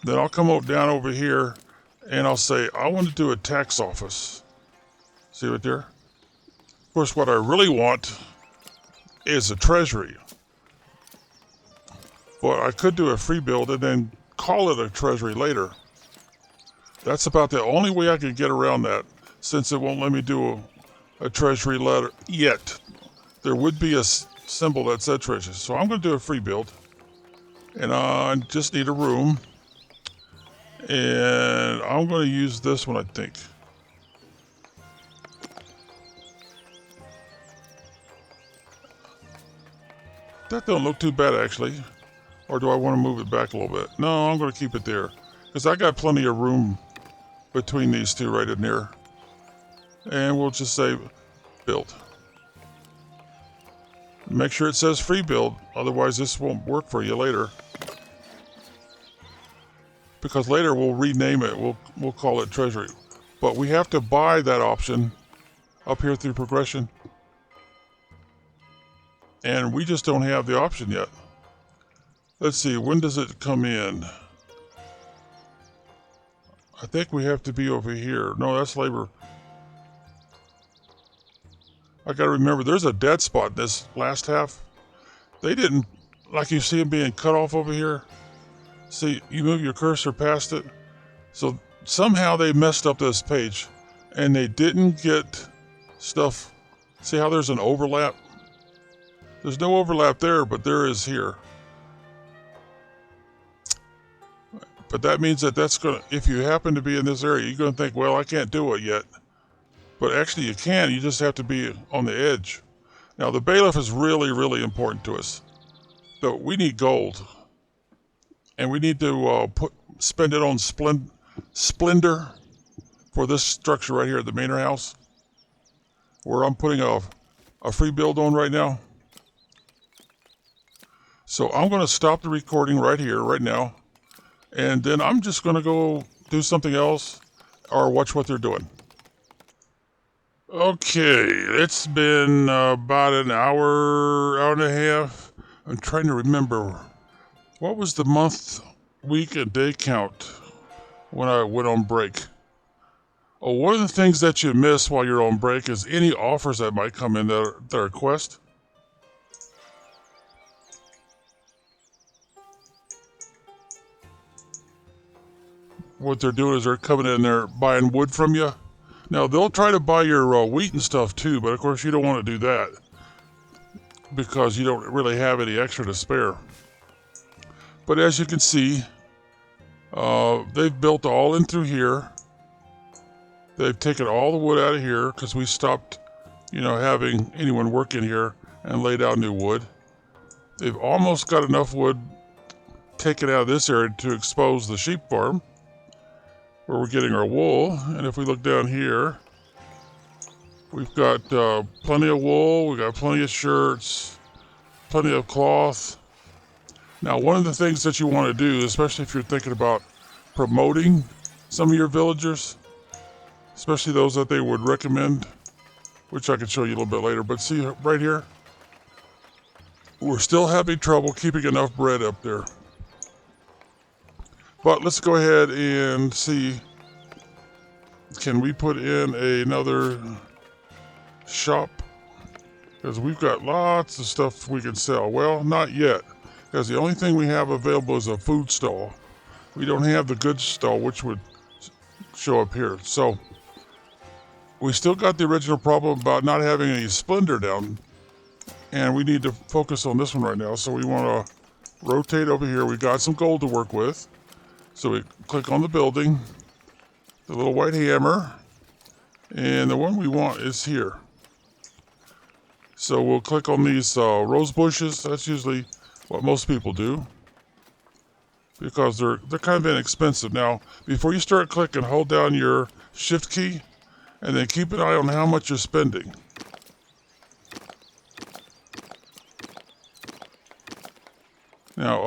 [SPEAKER 1] Then I'll come down over here and I'll say, I want to do a tax office. See right there? Of course, what I really want is a treasury. But I could do a free build and then call it a treasury later. That's about the only way I could get around that, since it won't let me do a treasury letter yet. There would be a symbol that said treasury. So I'm going to do a free build. And I just need a room. And I'm going to use this one, I think. That don't look too bad, actually. Or do I want to move it back a little bit? No, I'm going to keep it there. Because I got plenty of room between these 2 right in there. And we'll just say build. Make sure it says free build, otherwise this won't work for you later. Because later we'll rename it, we'll call it treasury. But we have to buy that option up here through progression. And we just don't have the option yet. Let's see, when does it come in? I think we have to be over here. No, that's labor. I gotta remember, there's a dead spot in this last half. They didn't, like you see them being cut off over here. See, you move your cursor past it. So somehow they messed up this page and they didn't get stuff. See how there's an overlap? There's no overlap there, but there is here. But that means that that's gonna, if you happen to be in this area, you're gonna think, well, I can't do it yet. But actually you can, you just have to be on the edge. Now the bailiff is really, really important to us. But we need gold. And we need to spend it on splendor for this structure right here, the manor house. Where I'm putting a free build on right now. So I'm gonna stop the recording right here, right now. And then I'm just gonna go do something else or watch what they're doing. Okay, it's been about an hour and a half. I'm trying to remember, what was the month, week, and day count when I went on break? Oh, one of the things that you miss while you're on break is any offers that might come in that are a quest. what they're doing is they're coming in there buying wood from you. Now, they'll try to buy your wheat and stuff too, but of course you don't want to do that because you don't really have any extra to spare. But as you can see, they've built all in through here. They've taken all the wood out of here because we stopped, having anyone work in here and lay down new wood. They've almost got enough wood taken out of this area to expose the sheep farm where we're getting our wool. And if we look down here, we've got plenty of wool, we've got plenty of shirts, plenty of cloth. Now, one of the things that you want to do, especially if you're thinking about promoting some of your villagers, especially those that they would recommend, which I can show you a little bit later, but see right here, we're still having trouble keeping enough bread up there. But let's go ahead and see, can we put in another shop? Because we've got lots of stuff we can sell. Well, not yet, because the only thing we have available is a food stall. We don't have the goods stall, which would show up here. So we still got the original problem about not having any splendor down, and we need to focus on this one right now. So we want to rotate over here. We got some gold to work with. So we click on the building, the little white hammer, and the one we want is here. So we'll click on these rose bushes. That's usually what most people do because they're kind of inexpensive. Now, before you start clicking, hold down your shift key and then keep an eye on how much you're spending. Now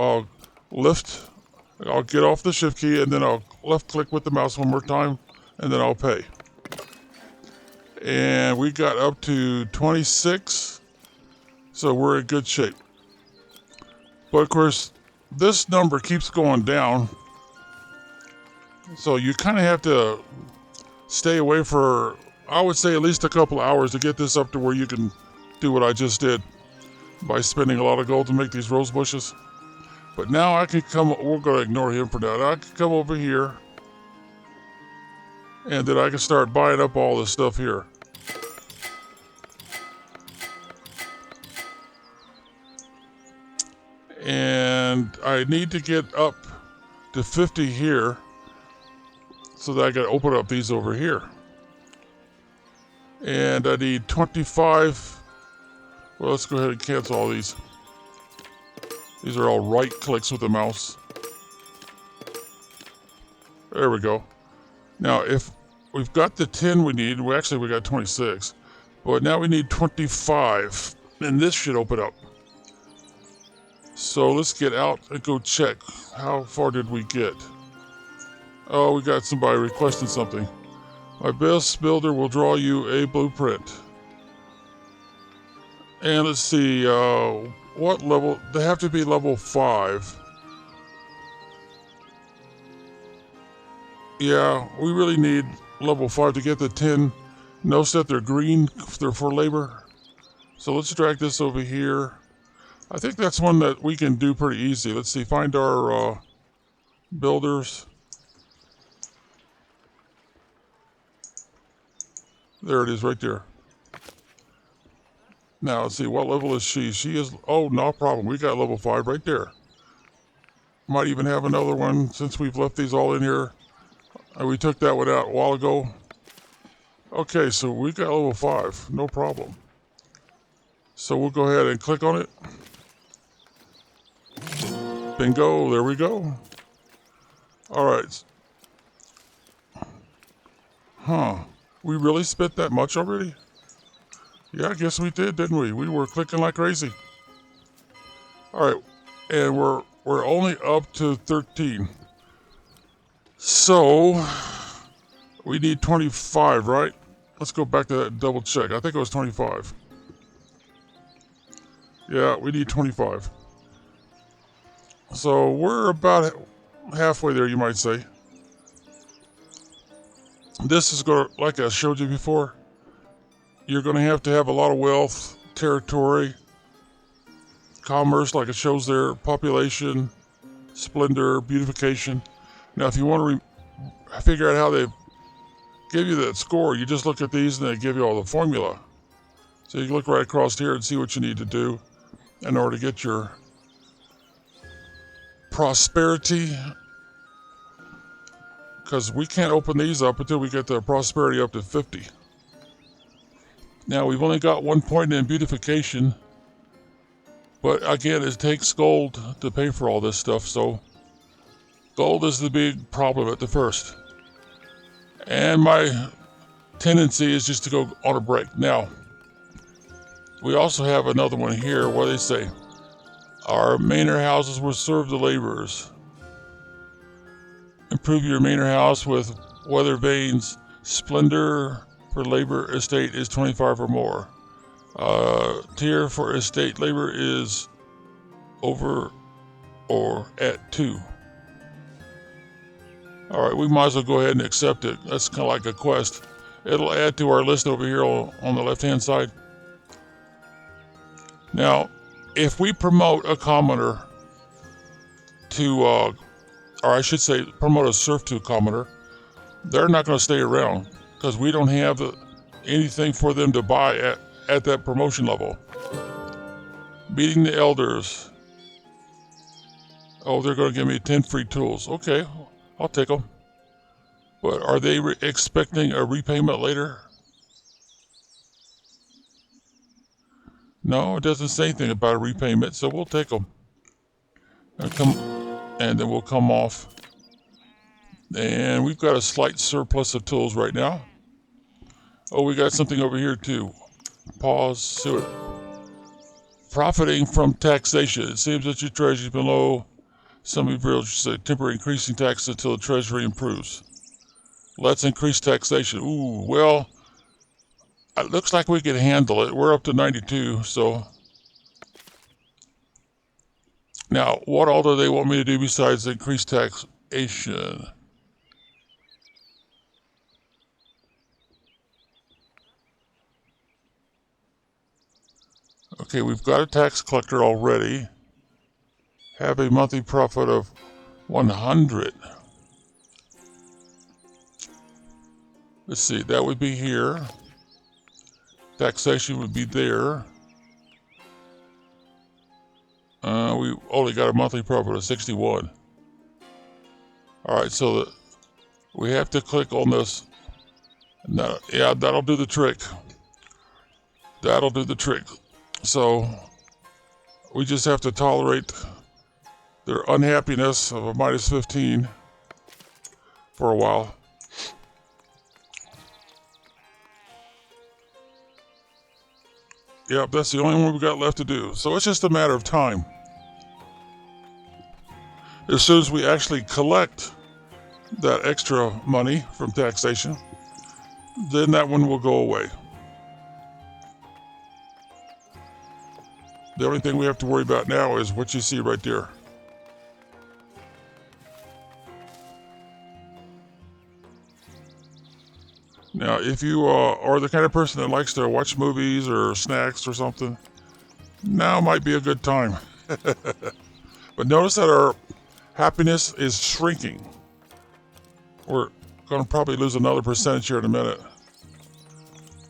[SPEAKER 1] I'll get off the shift key and then I'll left click with the mouse one more time and then I'll pay. And we got up to 26, so we're in good shape. But of course, this number keeps going down, so you kind of have to stay away for, I would say, at least a couple hours to get this up to where you can do what I just did by spending a lot of gold to make these rose bushes. But now I can come, we're going to ignore him for now. I can come over here and then I can start buying up all this stuff here. And I need to get up to 50 here so that I can open up these over here. And I need 25. Well, let's go ahead and cancel all these. These are all right clicks with the mouse. There we go. Now, if we've got the 10 we need, we got 26. But now we need 25. And this should open up. So let's get out and go check. How far did we get? Oh, we got somebody requesting something. My best builder will draw you a blueprint. And let's see, what level? They have to be level 5. Yeah, we really need level 5 to get the 10. Notice that they're green, they're for labor. So let's drag this over here. I think that's one that we can do pretty easy. Let's see, find our builders. There it is right there. Now, let's see, what level is she? She is, oh, no problem. We got level 5 right there. Might even have another one since we've left these all in here. And we took that one out a while ago. Okay, so we got level 5, no problem. So we'll go ahead and click on it. Bingo, there we go. All right. Huh, we really spent that much already? Yeah, I guess we did, didn't we? We were clicking like crazy. All right, and we're only up to 13. So we need 25, right? Let's go back to that and double check. I think it was 25. Yeah, we need 25. So we're about halfway there, you might say. This is going to, like I showed you before, you're going to have a lot of wealth, territory, commerce, like it shows there, population, splendor, beautification. Now, if you want to figure out how they give you that score. You just look at these and they give you all the formula. So you can look right across here and see what you need to do in order to get your prosperity, because we can't open these up until we get the prosperity up to 50. Now we've only got 1 point in beautification, but again, it takes gold to pay for all this stuff, so gold is the big problem at the first. And my tendency is just to go on a break. Now, we also have another one here where they say, our manor houses will serve the laborers. Improve your manor house with weather vanes. Splendor for labor estate is 25 or more. Tier for estate labor is over or at 2. All right, we might as well go ahead and accept it. That's kind of like a quest. It'll add to our list over here on the left-hand side. Now, if we promote a commoner to, or I should say, promote a serf to a commoner, they're not going to stay around because we don't have anything for them to buy at that promotion level. Meeting the elders. Oh, they're going to give me 10 free tools. Okay, I'll take them. But are they expecting a repayment later? No, it doesn't say anything about a repayment, so we'll take them. And then we'll come off. And we've got a slight surplus of tools right now. Oh, we got something over here too. Pause. See it. Profiting from taxation. It seems that your treasury is below some of your say temporary increasing taxes until the treasury improves. Let's increase taxation. Ooh, well, it looks like we can handle it. We're up to 92, so. Now, what all do they want me to do besides increase taxation? Okay, we've got a tax collector already. Have a monthly profit of 100. Let's see, that would be here. Taxation would be there. We only got a monthly profit of 61. All right, so we have to click on this. No, yeah, that'll do the trick. That'll do the trick. So we just have to tolerate their unhappiness of a minus 15 for a while. Yep, that's the only one we got left to do. So it's just a matter of time. As soon as we actually collect that extra money from taxation, then that one will go away. The only thing we have to worry about now is what you see right there. Now, if you are the kind of person that likes to watch movies or snacks or something, now might be a good time. But notice that our happiness is shrinking. We're going to probably lose another percentage here in a minute,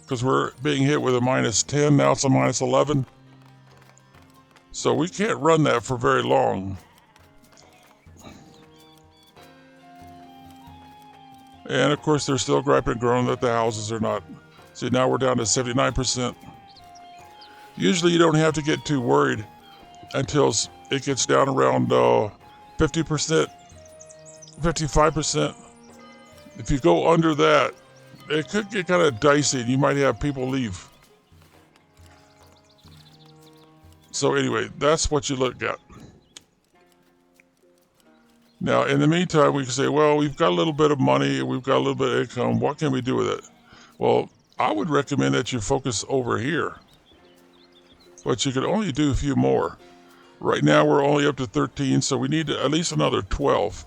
[SPEAKER 1] because we're being hit with a minus 10, now it's a minus 11. So we can't run that for very long. And of course, they're still griping and groaning that the houses are not. See, now we're down to 79%. Usually you don't have to get too worried until it gets down around 50%, 55%. If you go under that, it could get kind of dicey and you might have people leave. So anyway, that's what you look at. Now, in the meantime, we can say, well, we've got a little bit of money, we've got a little bit of income, what can we do with it? Well, I would recommend that you focus over here. But you could only do a few more. Right now, we're only up to 13, so we need at least another 12.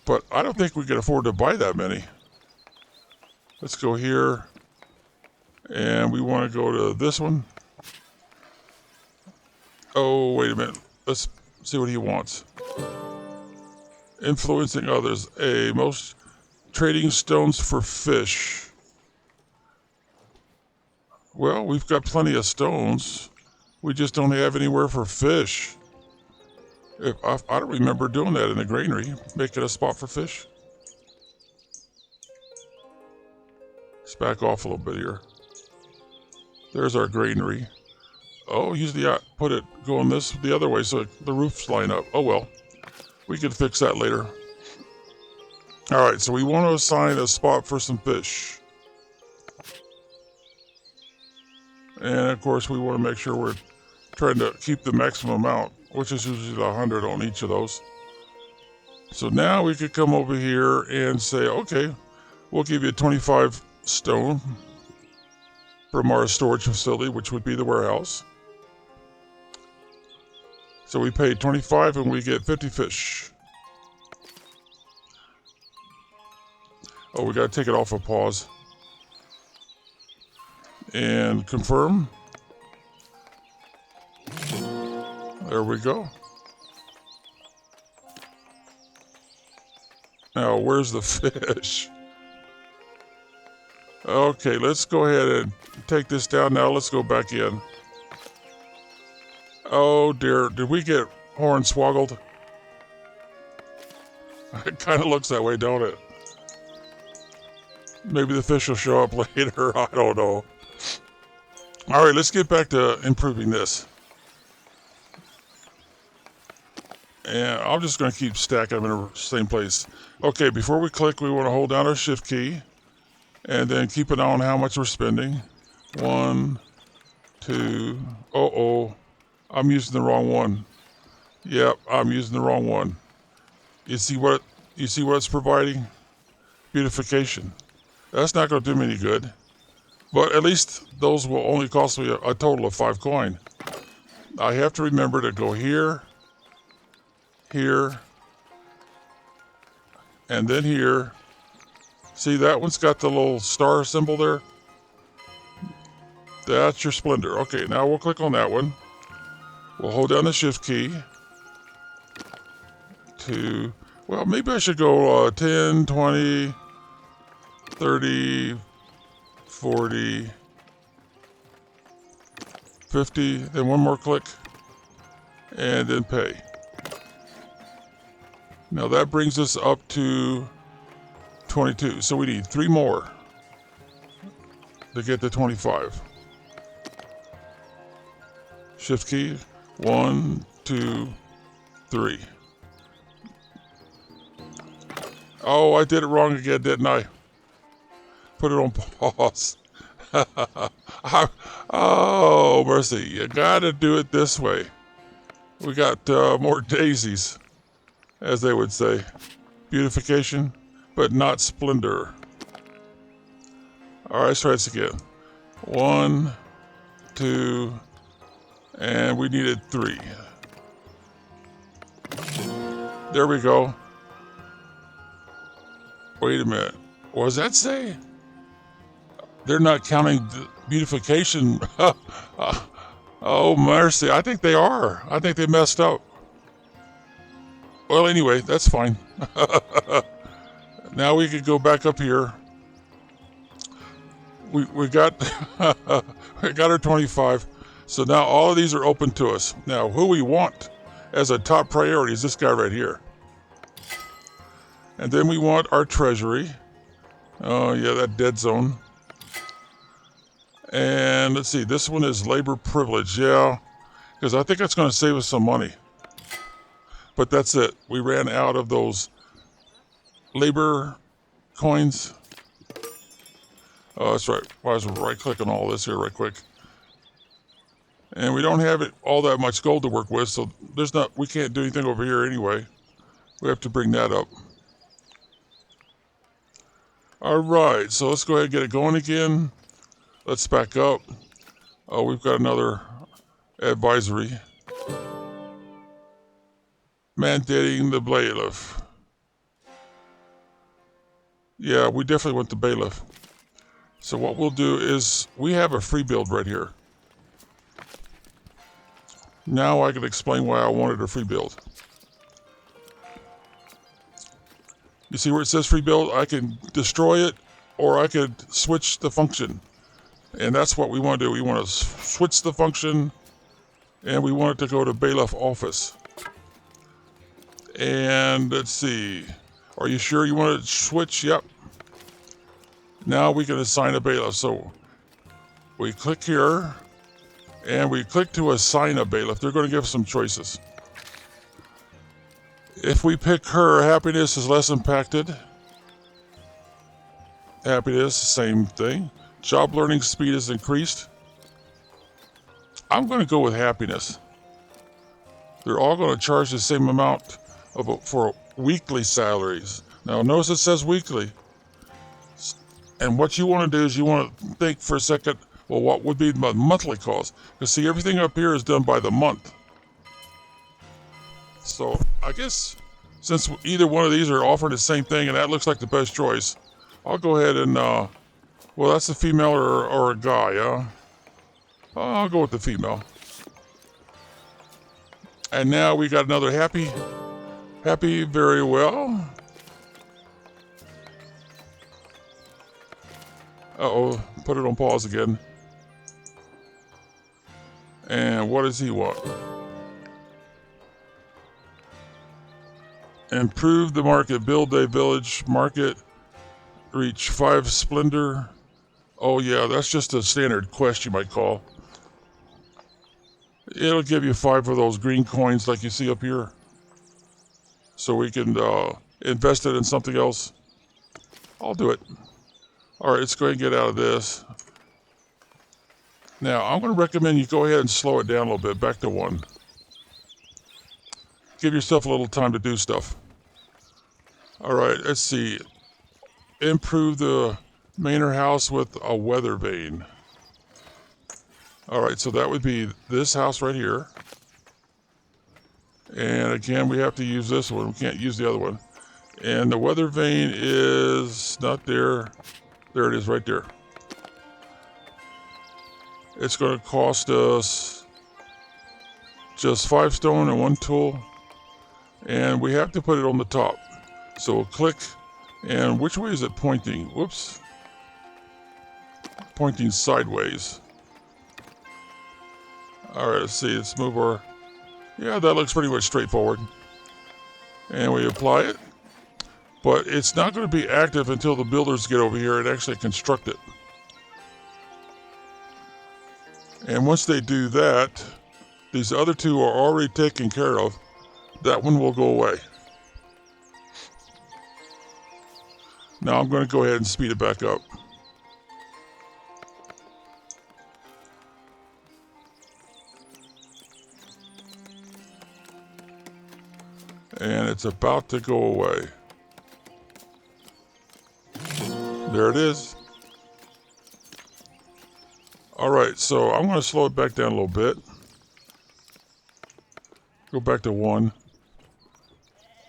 [SPEAKER 1] But I don't think we can afford to buy that many. Let's go here. And we want to go to this one. Oh, wait a minute. Let's see what he wants. Influencing others. A most Trading stones for fish. Well, we've got plenty of stones. We just don't have anywhere for fish. I don't remember doing that in the granary, making a spot for fish. Let's back off a little bit here. There's our granary. Oh, usually I put it going the other way so the roofs line up. Oh well, we can fix that later. All right, so we want to assign a spot for some fish. And of course, we want to make sure we're trying to keep the maximum amount, which is usually 100 on each of those. So now we could come over here and say, okay, we'll give you 25 stone from our storage facility, which would be the warehouse. So we pay 25 and we get 50 fish. Oh, we got to take it off of pause. And confirm. There we go. Now, where's the fish? Okay, let's go ahead and take this down now. Let's go back in. Oh dear, did we get hornswoggled? It kind of looks that way, don't it? Maybe the fish will show up later, I don't know. All right, let's get back to improving this. And I'm just going to keep stacking them in the same place. Okay, before we click, we want to hold down our shift key and then keep an eye on how much we're spending. 1, 2, I'm using the wrong one. Yep, I'm using the wrong one. You see what it's providing? Beautification. That's not going to do me any good. But at least those will only cost me a total of 5 coin. I have to remember to go here, here, and then here. See, that one's got the little star symbol there? That's your splendor. Okay, now we'll click on that one. We'll hold down the shift key to, well, maybe I should go 10, 20, 30, 40, 50, then one more click, and then pay. Now that brings us up to 22, so we need 3 more to get to 25. Shift key, 1, 2, 3. Oh, I did it wrong again, didn't I? Put it on pause. Oh, mercy. You gotta do it this way. We got more daisies, as they would say. Beautification, but not splendor. All right, let's try this again. 1, 2, and we needed 3. There we go. Wait a minute. What does that say? They're not counting the beautification. Oh, mercy. I think they are. I think they messed up. Well, anyway, that's fine. Now we could go back up here. We got we got our 25. So now all of these are open to us. Now, who we want as a top priority is this guy right here. And then we want our treasury. Oh, yeah, that dead zone. And let's see, this one is labor privilege. Yeah, because I think that's going to save us some money. But that's it. We ran out of those labor coins. Oh, that's right. I was right-clicking all this here right quick. And we don't have it all that much gold to work with, so we can't do anything over here anyway. We have to bring that up. All right, so let's go ahead and get it going again. Let's back up. Oh, we've got another advisory. Mandating the bailiff. Yeah, we definitely want the bailiff. So what we'll do is, we have a free build right here. Now I can explain why I wanted a free build. You see where it says free build? I can destroy it, or I could switch the function. And that's what we want to do. We want to switch the function, and we want it to go to bailiff office. And let's see. Are you sure you want to switch? Yep. Now we can assign a bailiff. So we click here, and we click to assign a bailiff. They're going to give us some choices. If we pick her, happiness is less impacted. Happiness, same thing. Job learning speed is increased. I'm going to go with happiness. They're all going to charge the same amount for weekly salaries. Now notice it says weekly. And what you want to do is you want to think for a second, well, what would be my monthly cost? Because see, everything up here is done by the month. So I guess since either one of these are offering the same thing and that looks like the best choice, I'll go ahead and, well, that's a female or a guy, huh? I'll go with the female. And now we got another happy. Happy, very well. Uh-oh, put it on pause again. And what does he want? Improve the market, build a village market, reach 5 splendor. Oh yeah, that's just a standard quest you might call. It'll give you 5 of those green coins like you see up here. So we can invest it in something else. I'll do it. All right, let's go ahead and get out of this. Now, I'm going to recommend you go ahead and slow it down a little bit, back to 1. Give yourself a little time to do stuff. All right, let's see. Improve the manor house with a weather vane. All right, so that would be this house right here. And again, we have to use this one. We can't use the other one. And the weather vane is not there. There it is right there. It's going to cost us just 5 stone and 1 tool. And we have to put it on the top. So we'll click. And which way is it pointing? Whoops. Pointing sideways. All right, let's see. Let's move our... Yeah, that looks pretty much straightforward. And we apply it. But it's not going to be active until the builders get over here and actually construct it. And once they do that, these other 2 are already taken care of. That one will go away. Now I'm going to go ahead and speed it back up. And it's about to go away. There it is. All right, so I'm going to slow it back down a little bit. Go back to 1.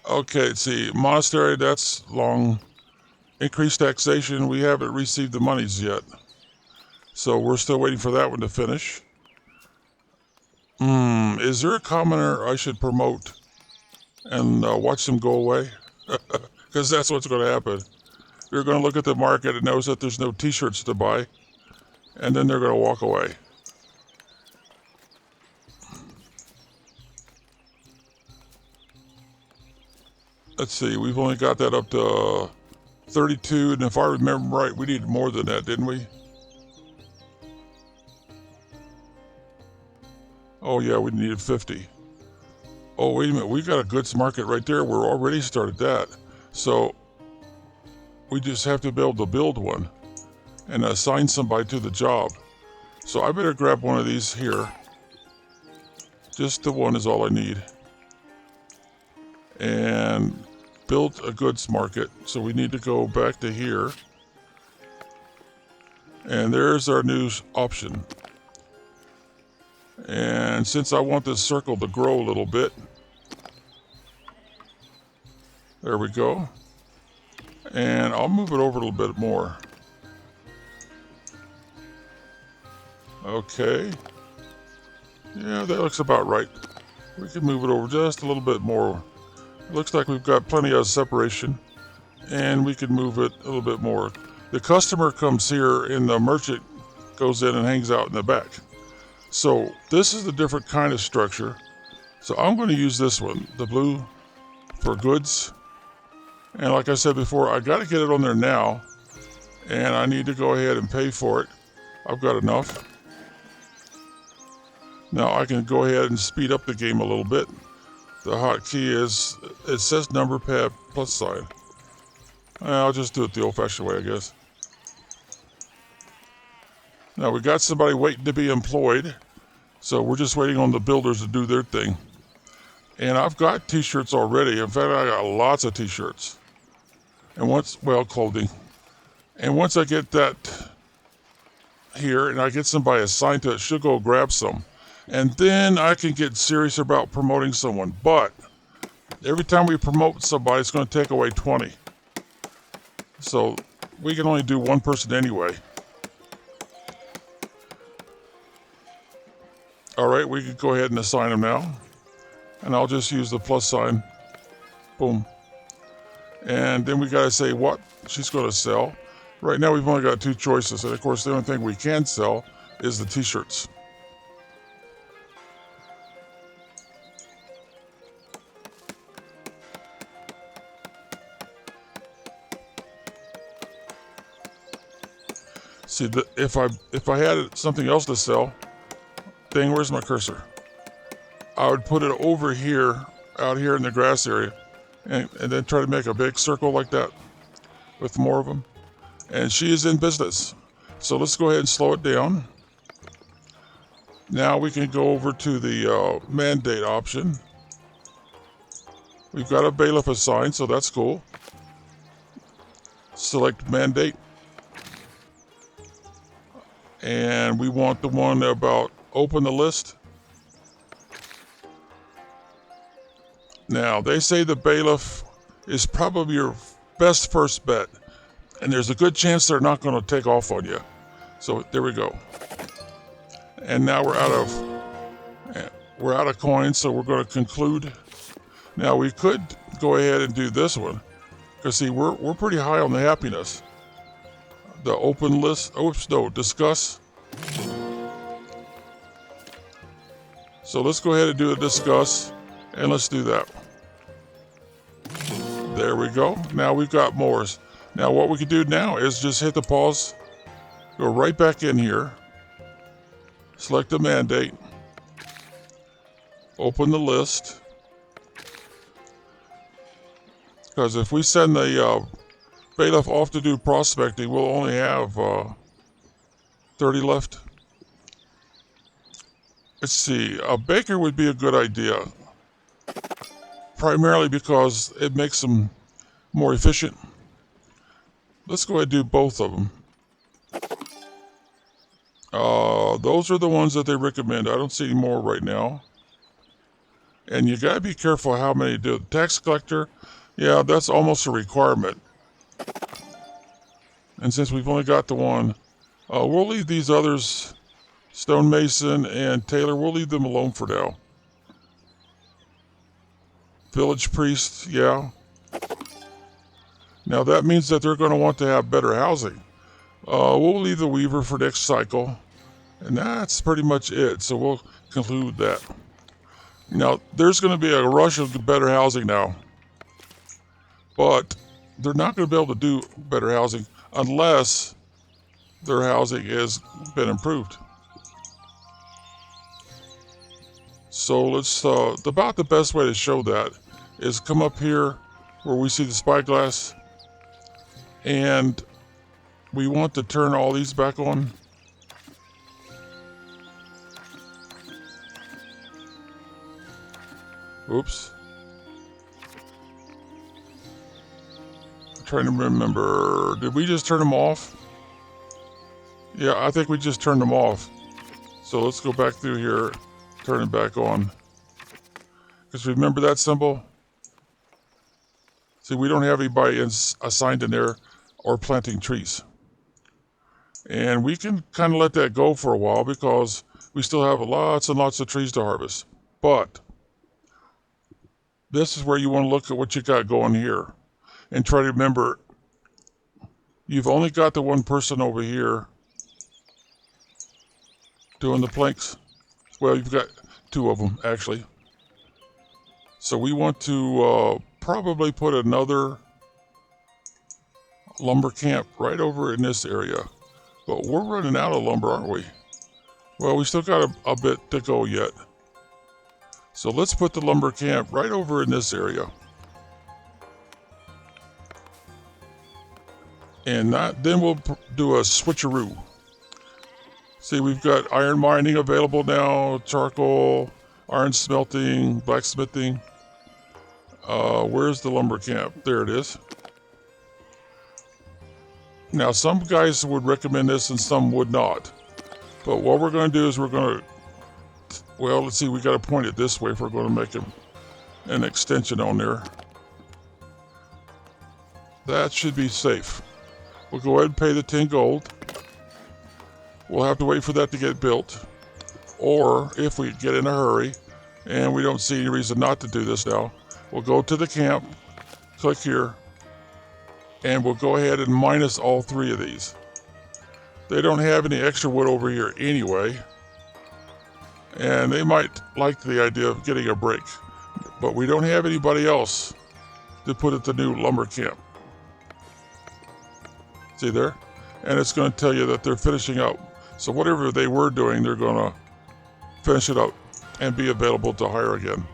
[SPEAKER 1] Okay, let's see. Monastery, that's long. Increased taxation, we haven't received the monies yet. So we're still waiting for that one to finish. Is there a commoner I should promote and watch them go away? Because that's what's going to happen. They're going to look at the market and notice that there's no t-shirts to buy. And then they're going to walk away. Let's see, we've only got that up to 32, and if I remember right, we needed more than that, didn't we? Oh yeah, we needed 50. Oh, wait a minute, we got a goods market right there. We're already started that. So we just have to be able to build one and assign somebody to the job. So I better grab one of these here. Just the one is all I need. And build a goods market. So we need to go back to here. And there's our new option. And since I want this circle to grow a little bit, there we go. And I'll move it over a little bit more. Okay. Yeah, that looks about right. We can move it over just a little bit more. It looks like we've got plenty of separation. and we can move it a little bit more. The customer comes here and the merchant goes in and hangs out in the back. So this is a different kind of structure. So I'm going to use this one, the blue, for goods. And like I said before, I got to get it on there now, and I need to go ahead and pay for it. I've got enough. Now I can go ahead and speed up the game a little bit. The hotkey is, it says number pad plus sign. I'll just do it the old-fashioned way, I guess. Now we got somebody waiting to be employed, so we're just waiting on the builders to do their thing. And I've got t-shirts already. In fact, I got lots of t-shirts. And clothing. And once I get that here and I get somebody assigned to it, she'll go grab some. And then I can get serious about promoting someone. But every time we promote somebody, it's going to take away 20. So we can only do one person anyway. All right, we can go ahead and assign them now. And I'll just use the plus sign. Boom. And then we got to say what she's going to sell. Right now we've only got two choices. And of course the only thing we can sell is the t-shirts. See, if I had something else to sell, where's my cursor? I would put it over here, out here in the grass area, and then try to make a big circle like that with more of them. And she is in business. So let's go ahead and slow it down. Now we can go over to the mandate option. We've got a bailiff assigned, so that's cool. Select mandate. And we want the one about open the list. Now, they say the bailiff is probably your best first bet. And there's a good chance they're not going to take off on you. So there we go. And now we're out of coins, so we're going to conclude. Now we could go ahead and do this one. Because see, we're pretty high on the happiness. The open list, discuss. So let's go ahead and do a discuss, and let's do that. There we go. Now we've got more. Now what we can do now is just hit the pause, go right back in here, select the mandate, open the list. Because if we send the bailiff off to do prospecting, we'll only have 30 left. Let's see, a baker would be a good idea. Primarily because it makes them more efficient. Let's go ahead and do both of them. Those are the ones that they recommend. I don't see any more right now. And you gotta be careful how many do. The tax collector, yeah, that's almost a requirement. And since we've only got the one, we'll leave these others, stonemason and tailor, we'll leave them alone for now. Village priest, yeah. Now that means that they're going to want to have better housing. We'll leave the weaver for next cycle. And that's pretty much it. So we'll conclude that. Now, there's going to be a rush of better housing now. But they're not going to be able to do better housing unless their housing has been improved. So let's, about the best way to show that is come up here where we see the spyglass, and we want to turn all these back on. Oops. I'm trying to remember, did we just turn them off? Yeah, I think we just turned them off. So let's go back through here, turn it back on. Because remember that symbol? See, we don't have anybody assigned in there or planting trees. And we can kind of let that go for a while because we still have lots and lots of trees to harvest. But this is where you want to look at what you got going here. and try to remember, you've only got the one person over here doing the planks. Well, you've got two of them, actually. So we want to probably put another lumber camp right over in this area. But we're running out of lumber, aren't we? Well, we still got a bit to go yet. So let's put the lumber camp right over in this area. And then we'll do a switcheroo. See, we've got iron mining available now, charcoal, iron smelting, blacksmithing. Where's the lumber camp? There it is. Now, some guys would recommend this and some would not. But what we're going to do is we're going to, well, let's see, we got to point it this way if we're going to make an extension on there. That should be safe. We'll go ahead and pay the 10 gold. We'll have to wait for that to get built. Or if we get in a hurry and we don't see any reason not to do this now, we'll go to the camp, click here, and we'll go ahead and minus all 3 of these. They don't have any extra wood over here anyway, and they might like the idea of getting a break, but we don't have anybody else to put at the new lumber camp. See there? And it's going to tell you that they're finishing up. So whatever they were doing, they're going to finish it up and be available to hire again.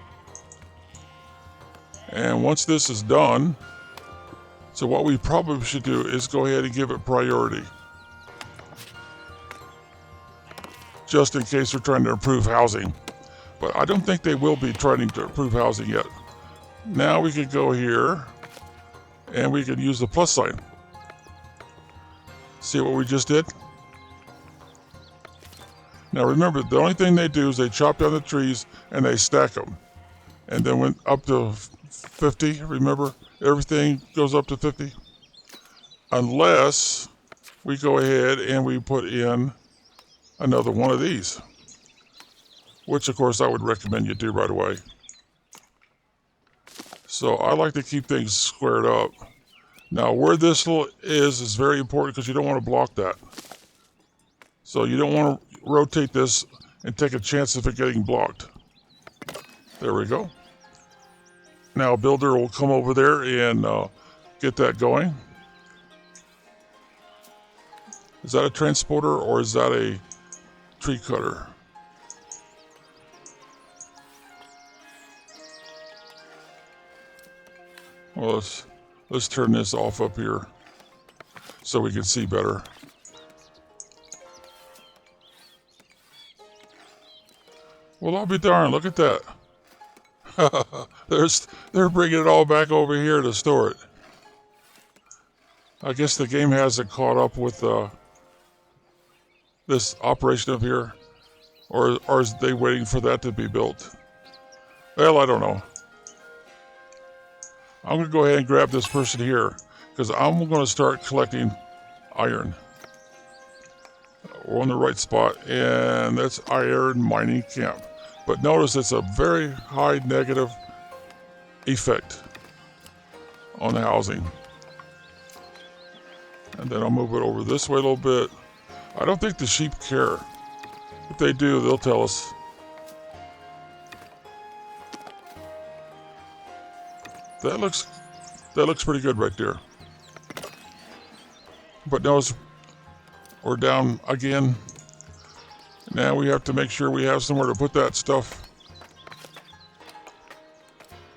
[SPEAKER 1] And once this is done, so what we probably should do is go ahead and give it priority. Just in case they're trying to improve housing. But I don't think they will be trying to improve housing yet. Now we could go here and we could use the plus sign. See what we just did? Now remember, the only thing they do is they chop down the trees and they stack them. And then went up to 50, remember? Everything goes up to 50. Unless we go ahead and we put in another one of these. Which of course I would recommend you do right away. So I like to keep things squared up. Now where this is very important because you don't want to block that. So you don't want to rotate this and take a chance of it getting blocked. There we go. Now a builder will come over there and get that going. Is that a transporter or is that a tree cutter? Well, let's turn this off up here so we can see better. Well, I'll be darned, look at that. They're bringing it all back over here to store it. I guess the game hasn't caught up with this operation up here, or are they waiting for that to be built? Well, I don't know. I'm going to go ahead and grab this person here because I'm going to start collecting iron. We're on the right spot, and that's iron mining camp. But notice it's a very high negative effect on the housing. And then I'll move it over this way a little bit. I don't think the sheep care. If they do, they'll tell us. That looks pretty good right there. But notice we're down again. Now we have to make sure we have somewhere to put that stuff.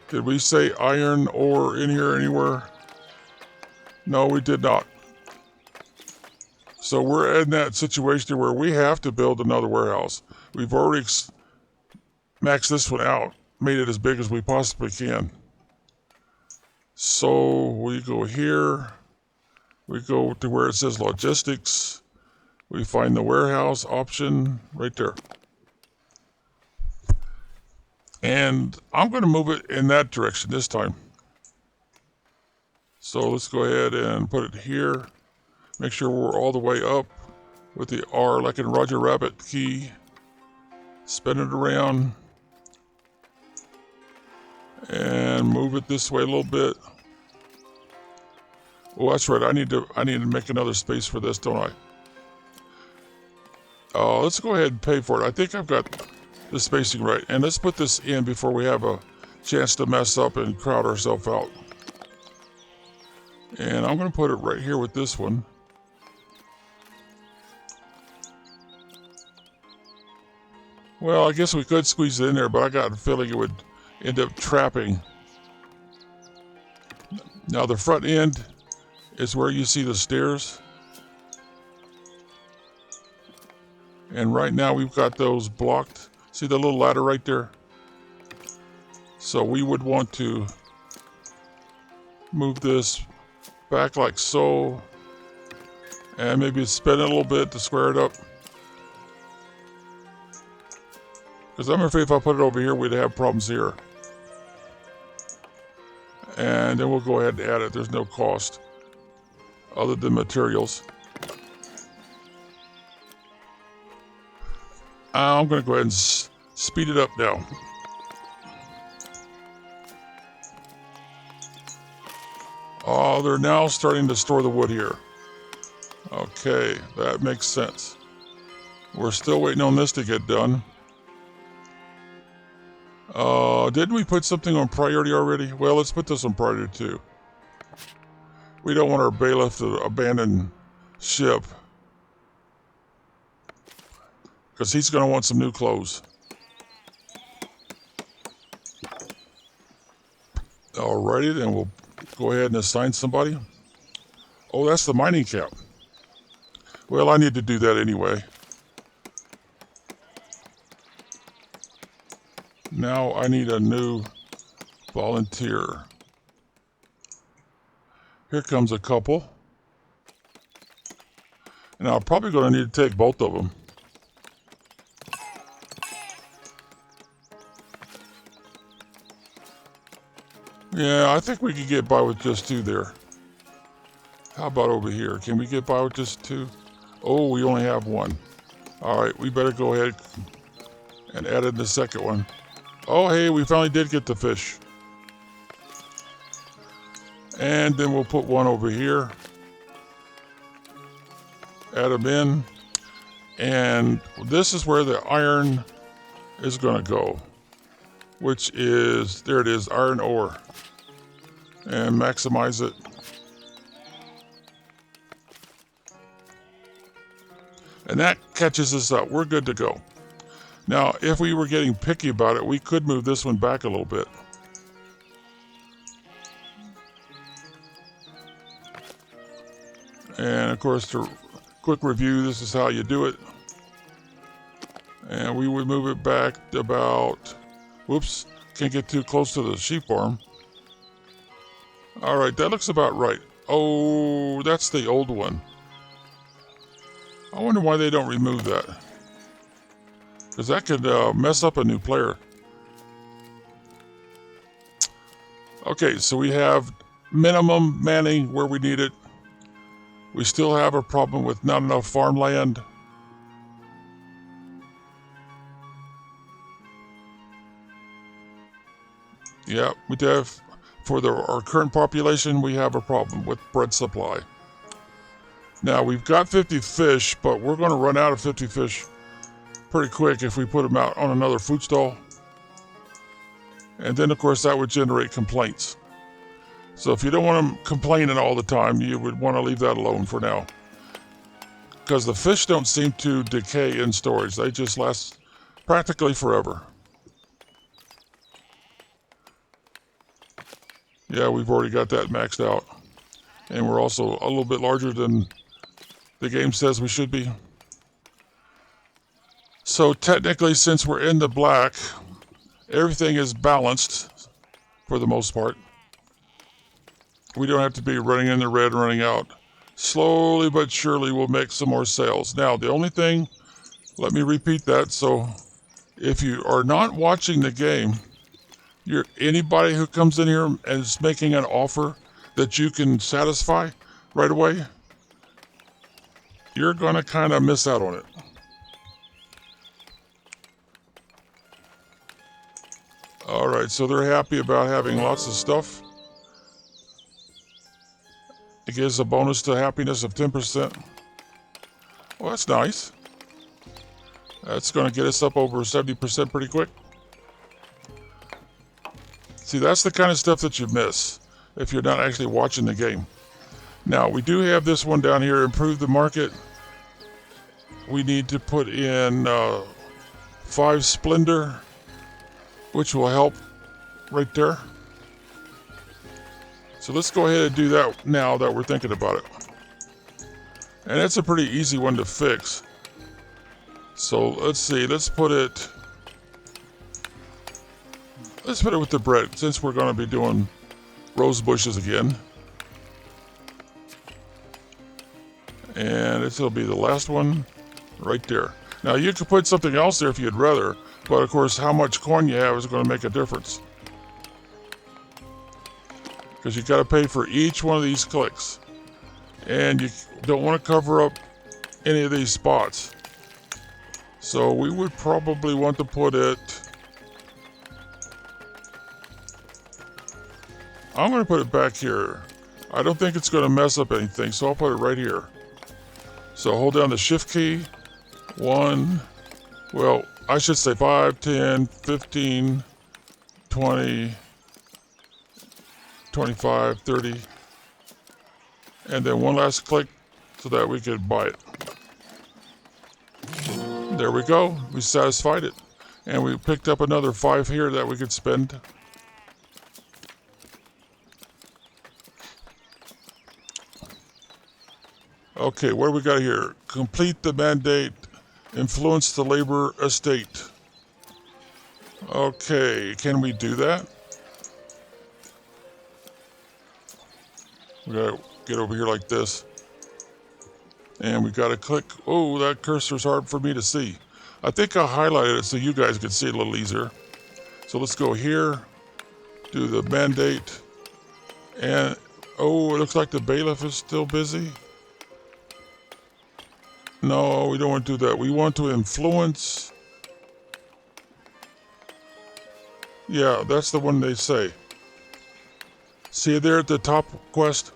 [SPEAKER 1] Did we say iron ore in here anywhere? No, we did not. So we're in that situation where we have to build another warehouse. We've already maxed this one out, made it as big as we possibly can. So we go here, we go to where it says logistics. We find the warehouse option right there. And I'm going to move it in that direction this time. So let's go ahead and put it here. Make sure we're all the way up with the R like in Roger Rabbit key. Spin it around. And move it this way a little bit. Oh, that's right. I need to make another space for this, don't I? Let's go ahead and pay for it. I think I've got the spacing right. And let's put this in before we have a chance to mess up and crowd ourselves out. And I'm going to put it right here with this one. Well, I guess we could squeeze it in there, but I got a feeling it would end up trapping. Now the front end is where you see the stairs. And right now we've got those blocked. See the little ladder right there? So we would want to move this back like so. And maybe spin it a little bit to square it up. Because I'm afraid if I put it over here, we'd have problems here. And then we'll go ahead and add it. There's no cost other than materials. I'm going to go ahead and speed it up now. Oh, they're now starting to store the wood here. Okay, that makes sense. We're still waiting on this to get done. Didn't we put something on priority already? Well, let's put this on priority too. We don't want our bailiff to abandon ship, because he's going to want some new clothes. Alrighty, then we'll go ahead and assign somebody. Oh, that's the mining cap. Well, I need to do that anyway. Now I need a new volunteer. Here comes a couple. And I'm probably going to need to take both of them. Yeah, I think we could get by with just two there. How about over here? Can we get by with just two? Oh, we only have one. All right, we better go ahead and add in the second one. Oh, hey, we finally did get the fish. And then we'll put one over here. Add them in. And this is where the iron is going to go. Which is, there it is, iron ore. And maximize it. And that catches us up. We're good to go. Now, if we were getting picky about it, we could move this one back a little bit. And of course, to quick review, this is how you do it. And we would move it back about, whoops, can't get too close to the sheep farm. All right, that looks about right. Oh, that's the old one. I wonder why they don't remove that. Because that could mess up a new player. Okay, so we have minimum manning where we need it. We still have a problem with not enough farmland. Yeah, we have, for our current population, we have a problem with bread supply. Now, we've got 50 fish, but we're going to run out of 50 fish pretty quick if we put them out on another food stall. And then, of course, that would generate complaints. So if you don't want them complaining all the time, you would want to leave that alone for now. Because the fish don't seem to decay in storage. They just last practically forever. Yeah, we've already got that maxed out. And we're also a little bit larger than the game says we should be. So technically, since we're in the black, everything is balanced for the most part. We don't have to be running in the red and running out. Slowly but surely we'll make some more sales. Now, the only thing, let me repeat that. So if you are not watching the game, anybody who comes in here and is making an offer that you can satisfy right away, you're going to kind of miss out on it. All right, so they're happy about having lots of stuff. It gives a bonus to happiness of 10%. Well, that's nice. That's going to get us up over 70% pretty quick. See, that's the kind of stuff that you miss if you're not actually watching the game. Now, we do have this one down here, improve the market. We need to put in 5 Splendor, which will help right there. So let's go ahead and do that now that we're thinking about it. And it's a pretty easy one to fix. So let's see, let's put it with the bread, since we're going to be doing rose bushes again. And it'll be the last one right there. Now you could put something else there if you'd rather, but of course how much coin you have is going to make a difference. Because you got to pay for each one of these clicks. And you don't want to cover up any of these spots. So we would probably want to put it... I'm going to put it back here. I don't think it's going to mess up anything, so I'll put it right here. So hold down the shift key. 1, well, I should say 5, 10, 15, 20, 25, 30. And then one last click so that we could buy it. There we go. We satisfied it. And we picked up another 5 here that we could spend. Okay, what do we got here? Complete the mandate. Influence the labor estate. Okay, can we do that? We gotta get over here like this. And we gotta click. Oh, that cursor's hard for me to see. I think I highlighted it so you guys could see it a little easier. So let's go here, do the mandate. And, oh, it looks like the bailiff is still busy. No, we don't want to do that. We want to influence. Yeah, that's the one they say. See there at the top quest?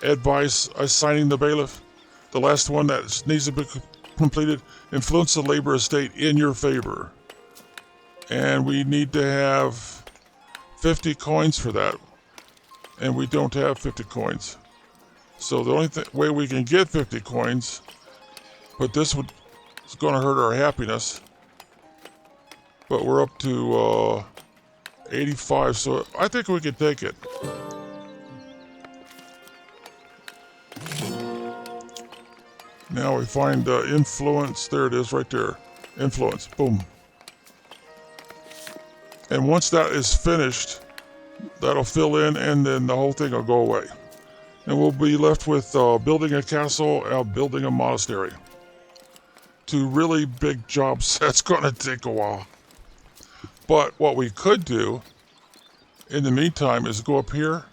[SPEAKER 1] Advice assigning the bailiff. The last one that needs to be completed. Influence the labor estate in your favor. And we need to have 50 coins for that. And we don't have 50 coins. So the only way we can get 50 coins... But this is going to hurt our happiness. But we're up to 85, so I think we can take it. Now we find influence. There it is right there. Influence. Boom. And once that is finished, that'll fill in and then the whole thing will go away. And we'll be left with building a castle and building a monastery. 2 really big jobs. That's going to take a while. But what we could do in the meantime is go up here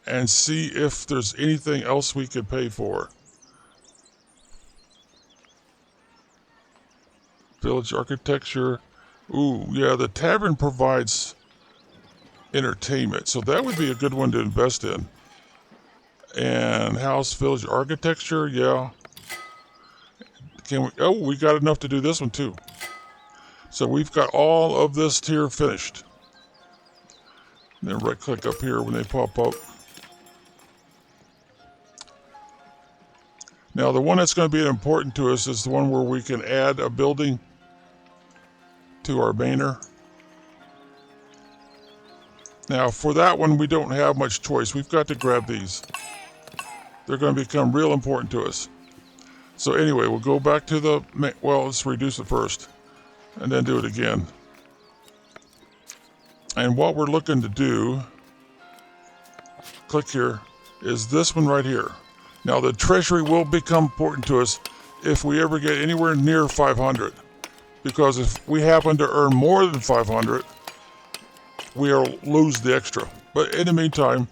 [SPEAKER 1] and see if there's anything else we could pay for. Village architecture. Ooh, yeah, the tavern provides entertainment, so that would be a good one to invest in. And house village architecture, yeah. Can we? Oh, we got enough to do this one too. So we've got all of this tier finished. Then right click up here when they pop up. Now the one that's going to be important to us is the one where we can add a building to our banner. Now for that one we don't have much choice. We've got to grab these. They're going to become real important to us. So anyway, we'll go back to the, well, let's reduce it first and then do it again. And what we're looking to do, click here, is this one right here. Now the treasury will become important to us if we ever get anywhere near 500. Because if we happen to earn more than 500, we'll lose the extra. But in the meantime,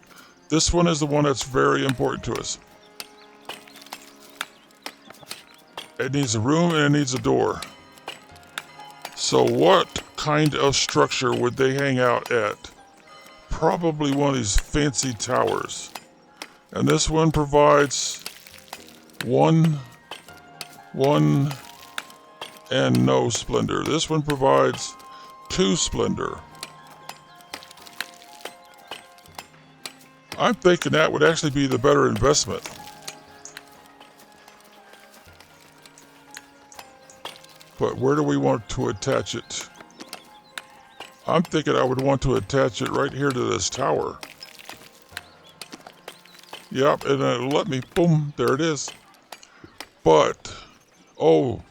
[SPEAKER 1] this one is the one that's very important to us. It needs a room and it needs a door. So what kind of structure would they hang out at? Probably one of these fancy towers. And this one provides one, and no splendor. This one provides 2 splendor. I'm thinking that would actually be the better investment. But where do we want to attach it? I'm thinking I would want to attach it right here to this tower. Yep, and it'll let me, boom, there it is. But, oh,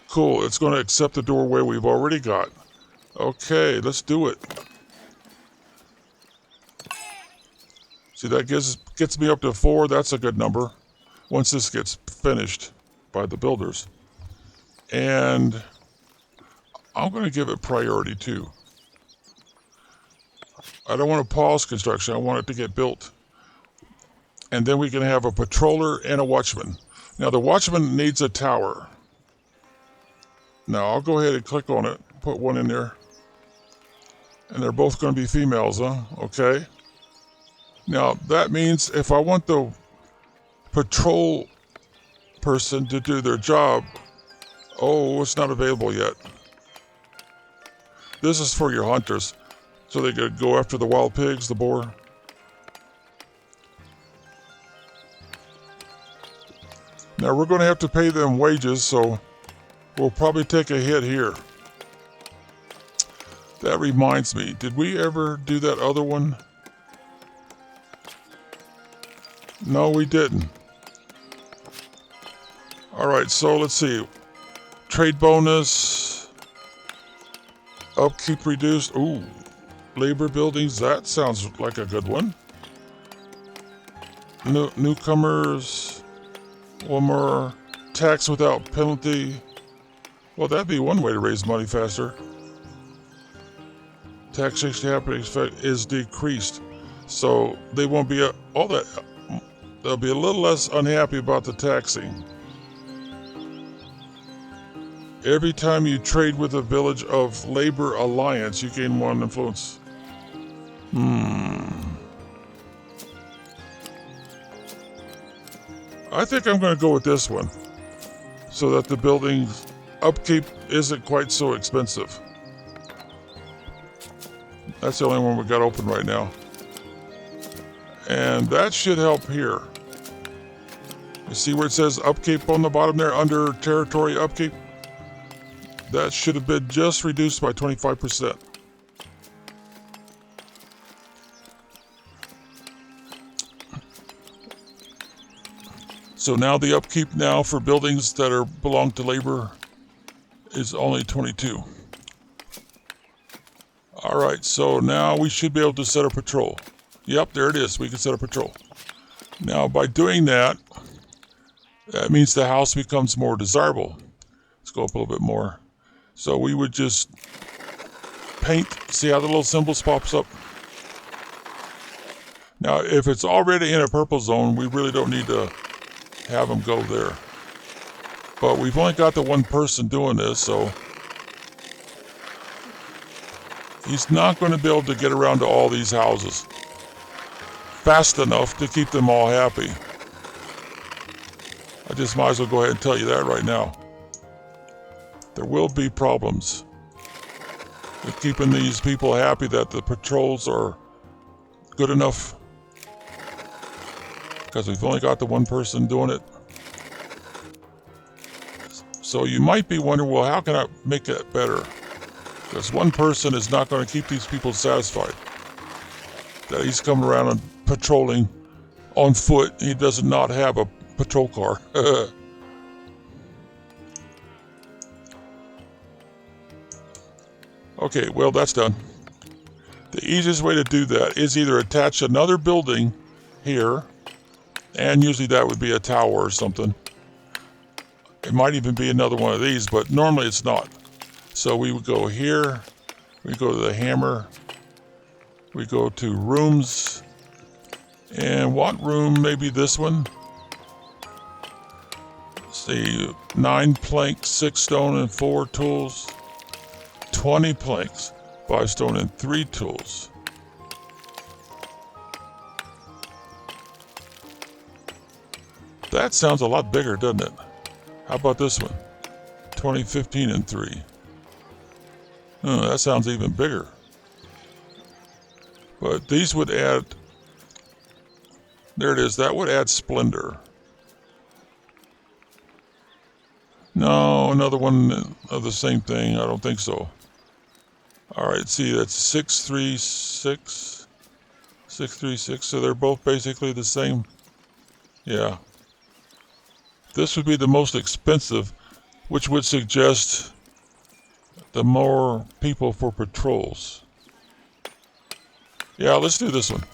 [SPEAKER 1] cool, it's going to accept the doorway we've already got. Okay, let's do it. See, that gets me up to 4. That's a good number once this gets finished by the builders. And I'm going to give it priority too. I don't want to pause construction. I want it to get built. And then we can have a patroller and a watchman. Now the watchman needs a tower. Now I'll go ahead and click on it, put one in there. And they're both going to be females, huh? Okay. Now that means if I want the patrol person to do their job, oh, it's not available yet. This is for your hunters, so they could go after the wild pigs, the boar. Now we're going to have to pay them wages, so we'll probably take a hit here. That reminds me, did we ever do that other one? No, we didn't. Alright, so let's see. Trade bonus. Upkeep reduced. Ooh. Labor buildings, that sounds like a good one. Newcomers. One more. Tax without penalty. Well, that'd be one way to raise money faster. Taxation happening is decreased. So they won't be all that. They'll be a little less unhappy about the taxing. Every time you trade with a village of Labor Alliance, you gain 1 influence. I think I'm going to go with this one, so that the building's upkeep isn't quite so expensive. That's the only one we got open right now. And that should help here. You see where it says upkeep on the bottom there, under territory upkeep? That should have been just reduced by 25%. So now the upkeep now for buildings that belong to labor is only 22. All right, so now we should be able to set a patrol. Yep, there it is. We can set a patrol. Now, by doing that, that means the house becomes more desirable. Let's go up a little bit more. So we would just paint. See how the little symbols pops up? Now, if it's already in a purple zone, we really don't need to have them go there. But we've only got the one person doing this, so he's not going to be able to get around to all these houses fast enough to keep them all happy. I just might as well go ahead and tell you that right now. There will be problems with keeping these people happy that the patrols are good enough, because we've only got the one person doing it. So you might be wondering, well, how can I make it better? Because one person is not going to keep these people satisfied. That he's coming around and patrolling on foot. He does not have a patrol car. Okay, well, that's done. The easiest way to do that is either attach another building here, and usually that would be a tower or something. It might even be another one of these, but normally it's not. So we would go here, we go to the hammer, we go to rooms, and what room? Maybe this one. Let's see, 9 planks, 6 stone, and 4 tools. 20 planks, 5 stone, and 3 tools. That sounds a lot bigger, doesn't it? How about this one? 20, 15, and 3. Oh, that sounds even bigger. But these would add, there it is, that would add splendor. No, another one of the same thing, I don't think so. All right, see, that's 636, 636, so they're both basically the same. Yeah. This would be the most expensive, which would suggest the more people for patrols. Yeah, let's do this one.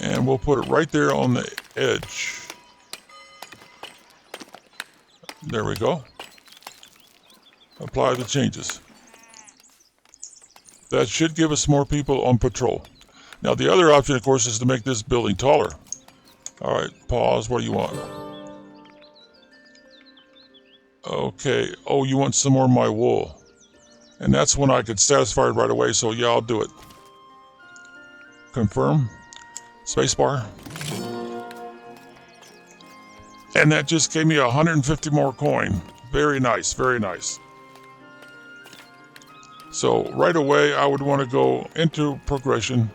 [SPEAKER 1] And we'll put it right there on the edge. There we go. Apply the changes. That should give us more people on patrol. Now the other option, of course, is to make this building taller. All right, pause. What do you want? Okay. Oh, you want some more of my wool. And that's when I could satisfy it right away, so yeah, I'll do it. Confirm. Spacebar. And that just gave me 150 more coin. Very nice, very nice. So right away, I would want to go into progression.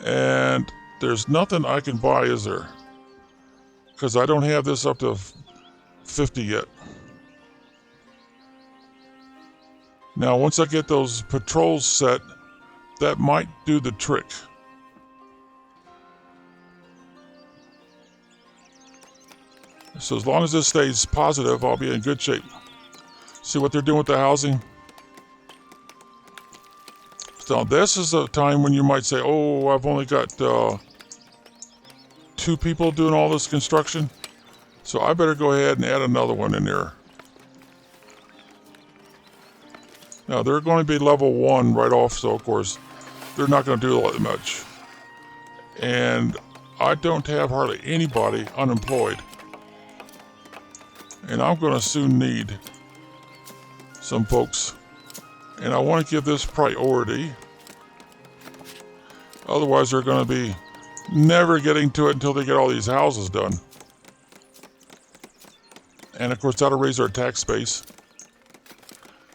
[SPEAKER 1] And there's nothing I can buy, is there? Because I don't have this up to 50 yet. Now, once I get those patrols set, that might do the trick. So as long as this stays positive, I'll be in good shape. See what they're doing with the housing? So this is a time when you might say, oh, I've only got 2 people doing all this construction. So I better go ahead and add another one in there. Now they're going to be level 1 right off, so of course they're not going to do all that much. And I don't have hardly anybody unemployed. And I'm going to soon need some folks. And I want to give this priority. Otherwise, they're going to be never getting to it until they get all these houses done. And of course, that'll raise our tax base.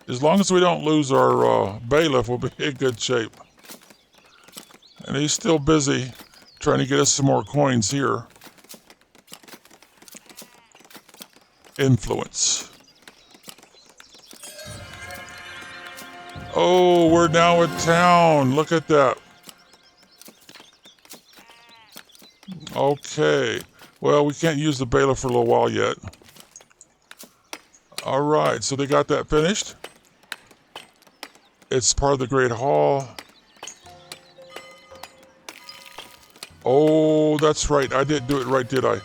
[SPEAKER 1] As long as we don't lose our bailiff, we'll be in good shape. And he's still busy trying to get us some more coins here. Influence. Oh, we're now in town. Look at that. Okay. Well, we can't use the bailiff for a little while yet. All right, so they got that finished. It's part of the Great Hall. Oh, that's right. I didn't do it right, did I?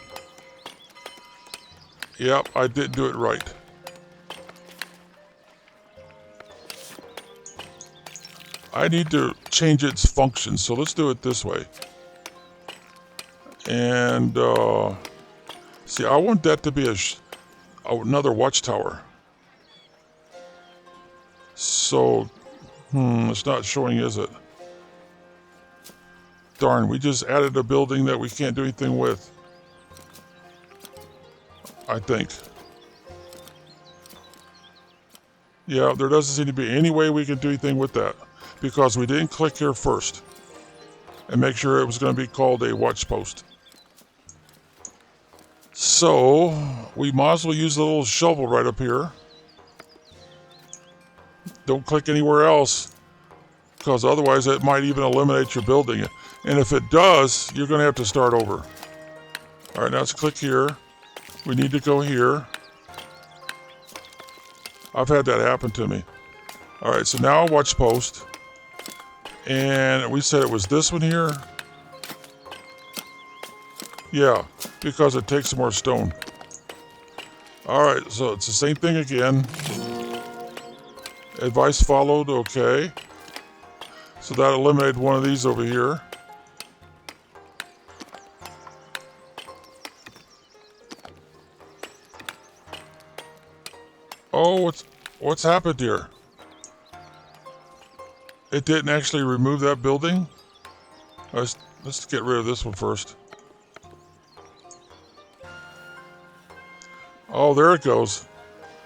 [SPEAKER 1] Yep, I did do it right. I need to change its function, so let's do it this way. And, see, I want that to be another watchtower. So, it's not showing, is it? Darn, we just added a building that we can't do anything with. I think. Yeah, there doesn't seem to be any way we can do anything with that because we didn't click here first and make sure it was going to be called a watch post. So we might as well use the little shovel right up here. Don't click anywhere else because otherwise it might even eliminate your building. And if it does, you're going to have to start over. All right, now let's click here. We need to go here. I've had that happen to me. All right, so now watch post. And we said it was this one here. Yeah, because it takes some more stone. All right, so it's the same thing again. Advice followed, okay. So that eliminated one of these over here. Oh, what's happened here? It didn't actually remove that building? Let's get rid of this one first. Oh, there it goes.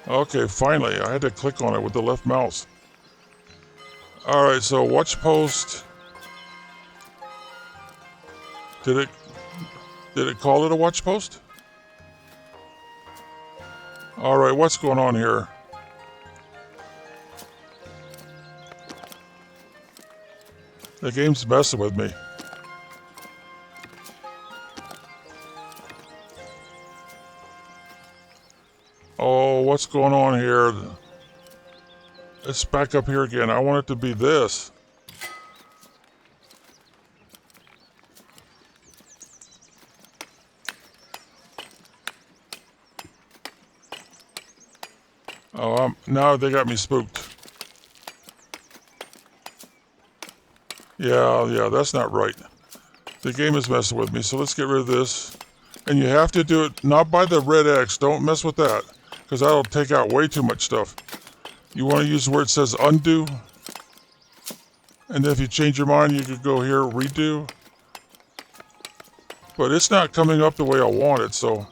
[SPEAKER 1] Okay, finally. I had to click on it with the left mouse. Alright, so watch post. Did it call it a watch post? Alright, what's going on here? The game's messing with me. Oh, what's going on here? It's back up here again. I want it to be this. Oh, now they got me spooked. Yeah, that's not right. The game is messing with me, so let's get rid of this. And you have to do it not by the red X. Don't mess with that, because that'll take out way too much stuff. You want to use where it says undo. And then if you change your mind, you could go here, redo. But it's not coming up the way I want it, so.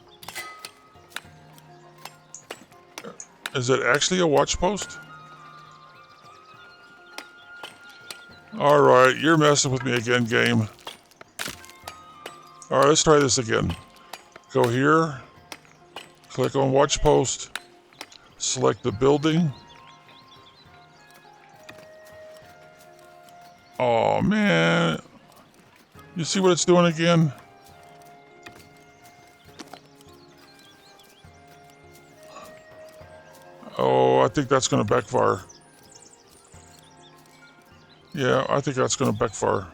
[SPEAKER 1] Is it actually a watch post? Alright, you're messing with me again, game. Alright, let's try this again. Go here, click on watch post, select the building. Oh man, you see what it's doing again? Oh, I think that's going to backfire. Yeah, I think that's going to backfire.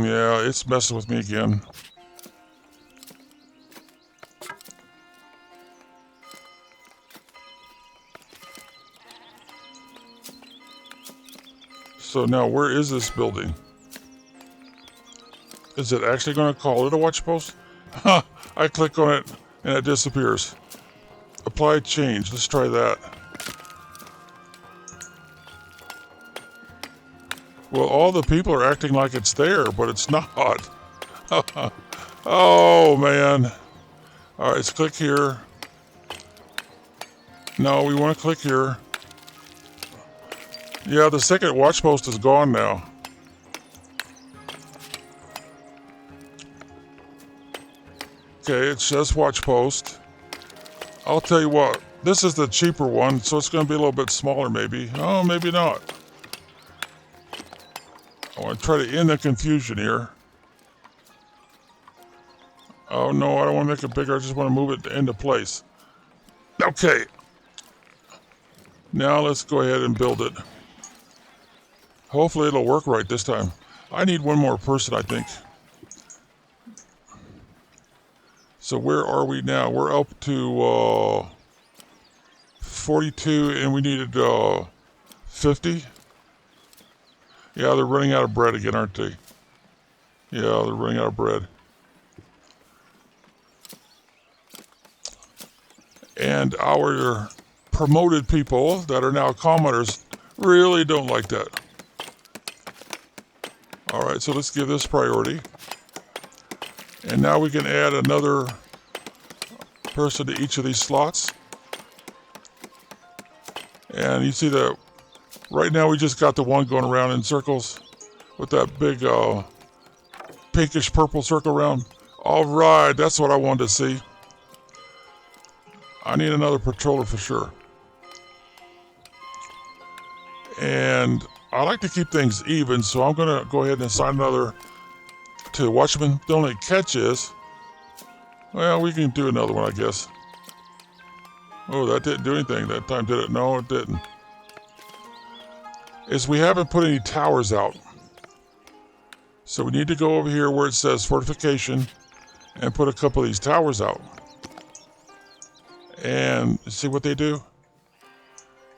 [SPEAKER 1] Yeah, it's messing with me again. So now, where is this building? Is it actually going to call it a watch post? I click on it and it disappears. Apply change. Let's try that. Well, all the people are acting like it's there, but it's not. Oh, man. All right, let's click here. No, we want to click here. Yeah, the second watch post is gone now. Okay, it says watch post. I'll tell you what, this is the cheaper one, so it's going to be a little bit smaller maybe. Oh, maybe not. I want to try to end the confusion here. Oh no, I don't want to make it bigger, I just want to move it into place. Okay. Now let's go ahead and build it. Hopefully it'll work right this time. I need one more person, I think. So where are we now? We're up to 42 and we needed 50. Yeah, they're running out of bread again, aren't they? Yeah, they're running out of bread. And our promoted people that are now commenters really don't like that. All right, so let's give this priority. And now we can add another person to each of these slots. And you see that right now we just got the one going around in circles with that big pinkish purple circle around. All right, that's what I wanted to see. I need another patroller for sure. And I like to keep things even, so I'm going to go ahead and assign another to Watchman. The only catch is, well, we can do another one, I guess. Oh, that didn't do anything that time, did it? No, it didn't. Is we haven't put any towers out. So we need to go over here where it says fortification and put a couple of these towers out. And see what they do?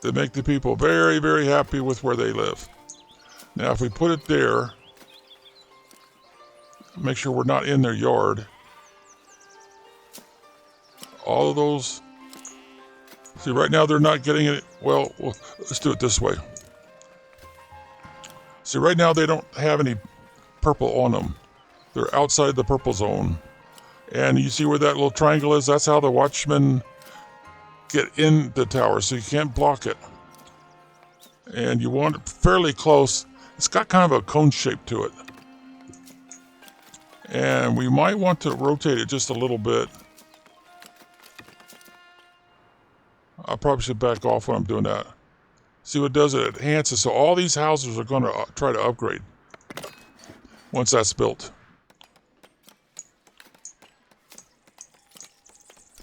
[SPEAKER 1] They make the people very, very happy with where they live. Now, if we put it there, make sure we're not in their yard. All of those, see, right now they're not getting it. Well, let's do it this way. See, right now they don't have any purple on them. They're outside the purple zone. And you see where that little triangle is? That's how the watchmen get in the tower, so you can't block it. And you want it fairly close. It's got kind of a cone shape to it. And we might want to rotate it just a little bit. I probably should back off when I'm doing that. See what it does? It enhances. So all these houses are going to try to upgrade once that's built.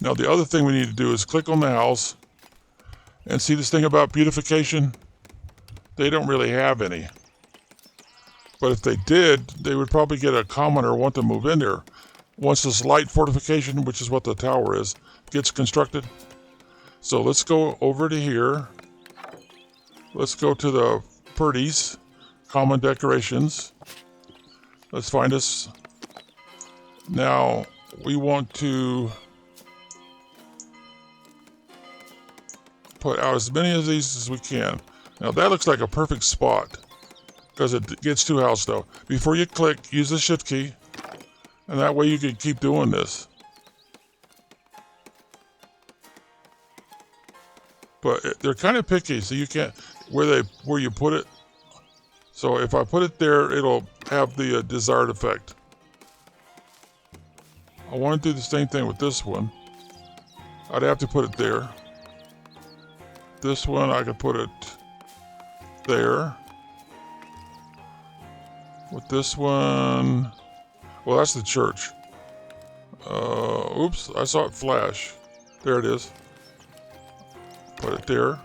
[SPEAKER 1] Now the other thing we need to do is click on the house and see this thing about beautification. They don't really have any. But if they did, they would probably get a commenter want to move in there. Once this light fortification, which is what the tower is, gets constructed. So let's go over to here. Let's go to the Purdy's, common decorations. Let's find us. Now we want to put out as many of these as we can. Now that looks like a perfect spot because it gets two houses though. Before you click, use the shift key, and that way you can keep doing this. But they're kind of picky, so you can't where you put it. So if I put it there, it'll have the desired effect. I want to do the same thing with this one. I'd have to put it there. This one I could put it there. With this one, well, that's the church. Oops, I saw it flash. There it is. Put it there.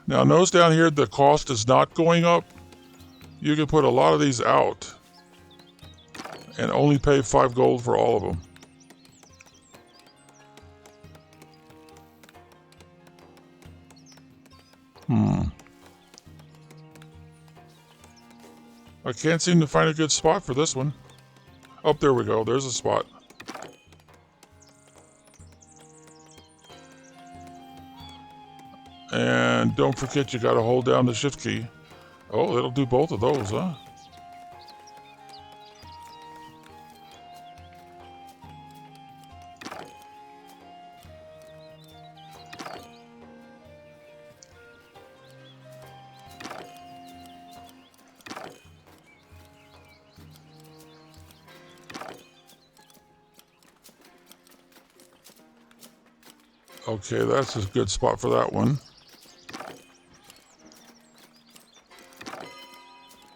[SPEAKER 1] Now notice down here the cost is not going up. You can put a lot of these out and only pay 5 gold for all of them. I can't seem to find a good spot for this one. Oh, there we go. There's a spot. And don't forget you got to hold down the shift key. Oh, it'll do both of those, huh? Okay, that's a good spot for that one.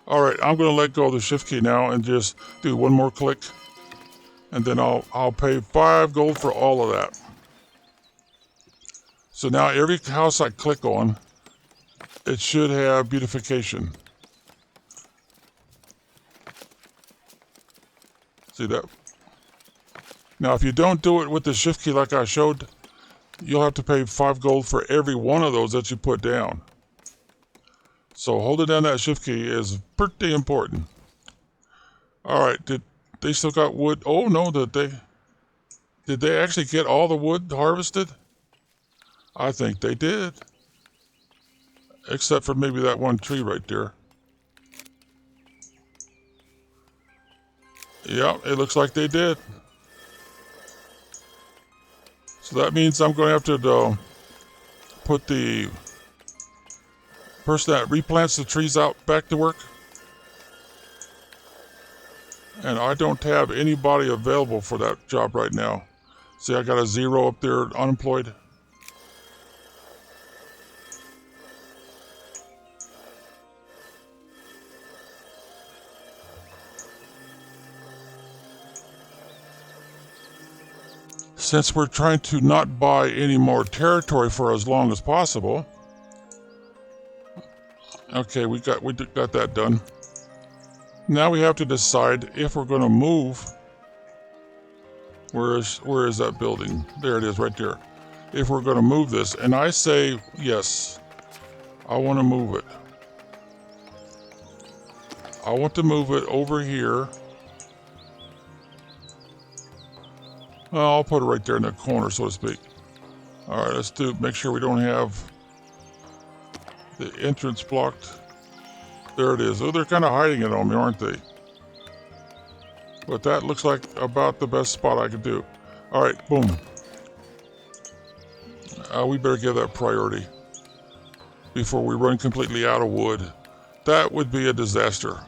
[SPEAKER 1] Alright, I'm going to let go of the shift key now and just do one more click. And then I'll pay 5 gold for all of that. So now every house I click on, it should have beautification. See that? Now if you don't do it with the shift key like I showed, you'll have to pay 5 gold for every one of those that you put down. So holding down that shift key is pretty important. Alright, did they still got wood? Oh no, did they actually get all the wood harvested? I think they did. Except for maybe that one tree right there. Yeah, it looks like they did. So that means I'm going to have to put the person that replants the trees out back to work. And I don't have anybody available for that job right now. See, I got a 0 up there, unemployed. Since we're trying to not buy any more territory for as long as possible. Okay, we got that done. Now we have to decide if we're going to move. Where is that building? There it is, right there. If we're going to move this, and I say yes, I want to move it. I want to move it over here. Well, I'll put it right there in the corner, so to speak. All right, let's make sure we don't have the entrance blocked. There it is. Oh, they're kind of hiding it on me, aren't they? But that looks like about the best spot I could do. All right, boom. We better give that priority before we run completely out of wood. That would be a disaster.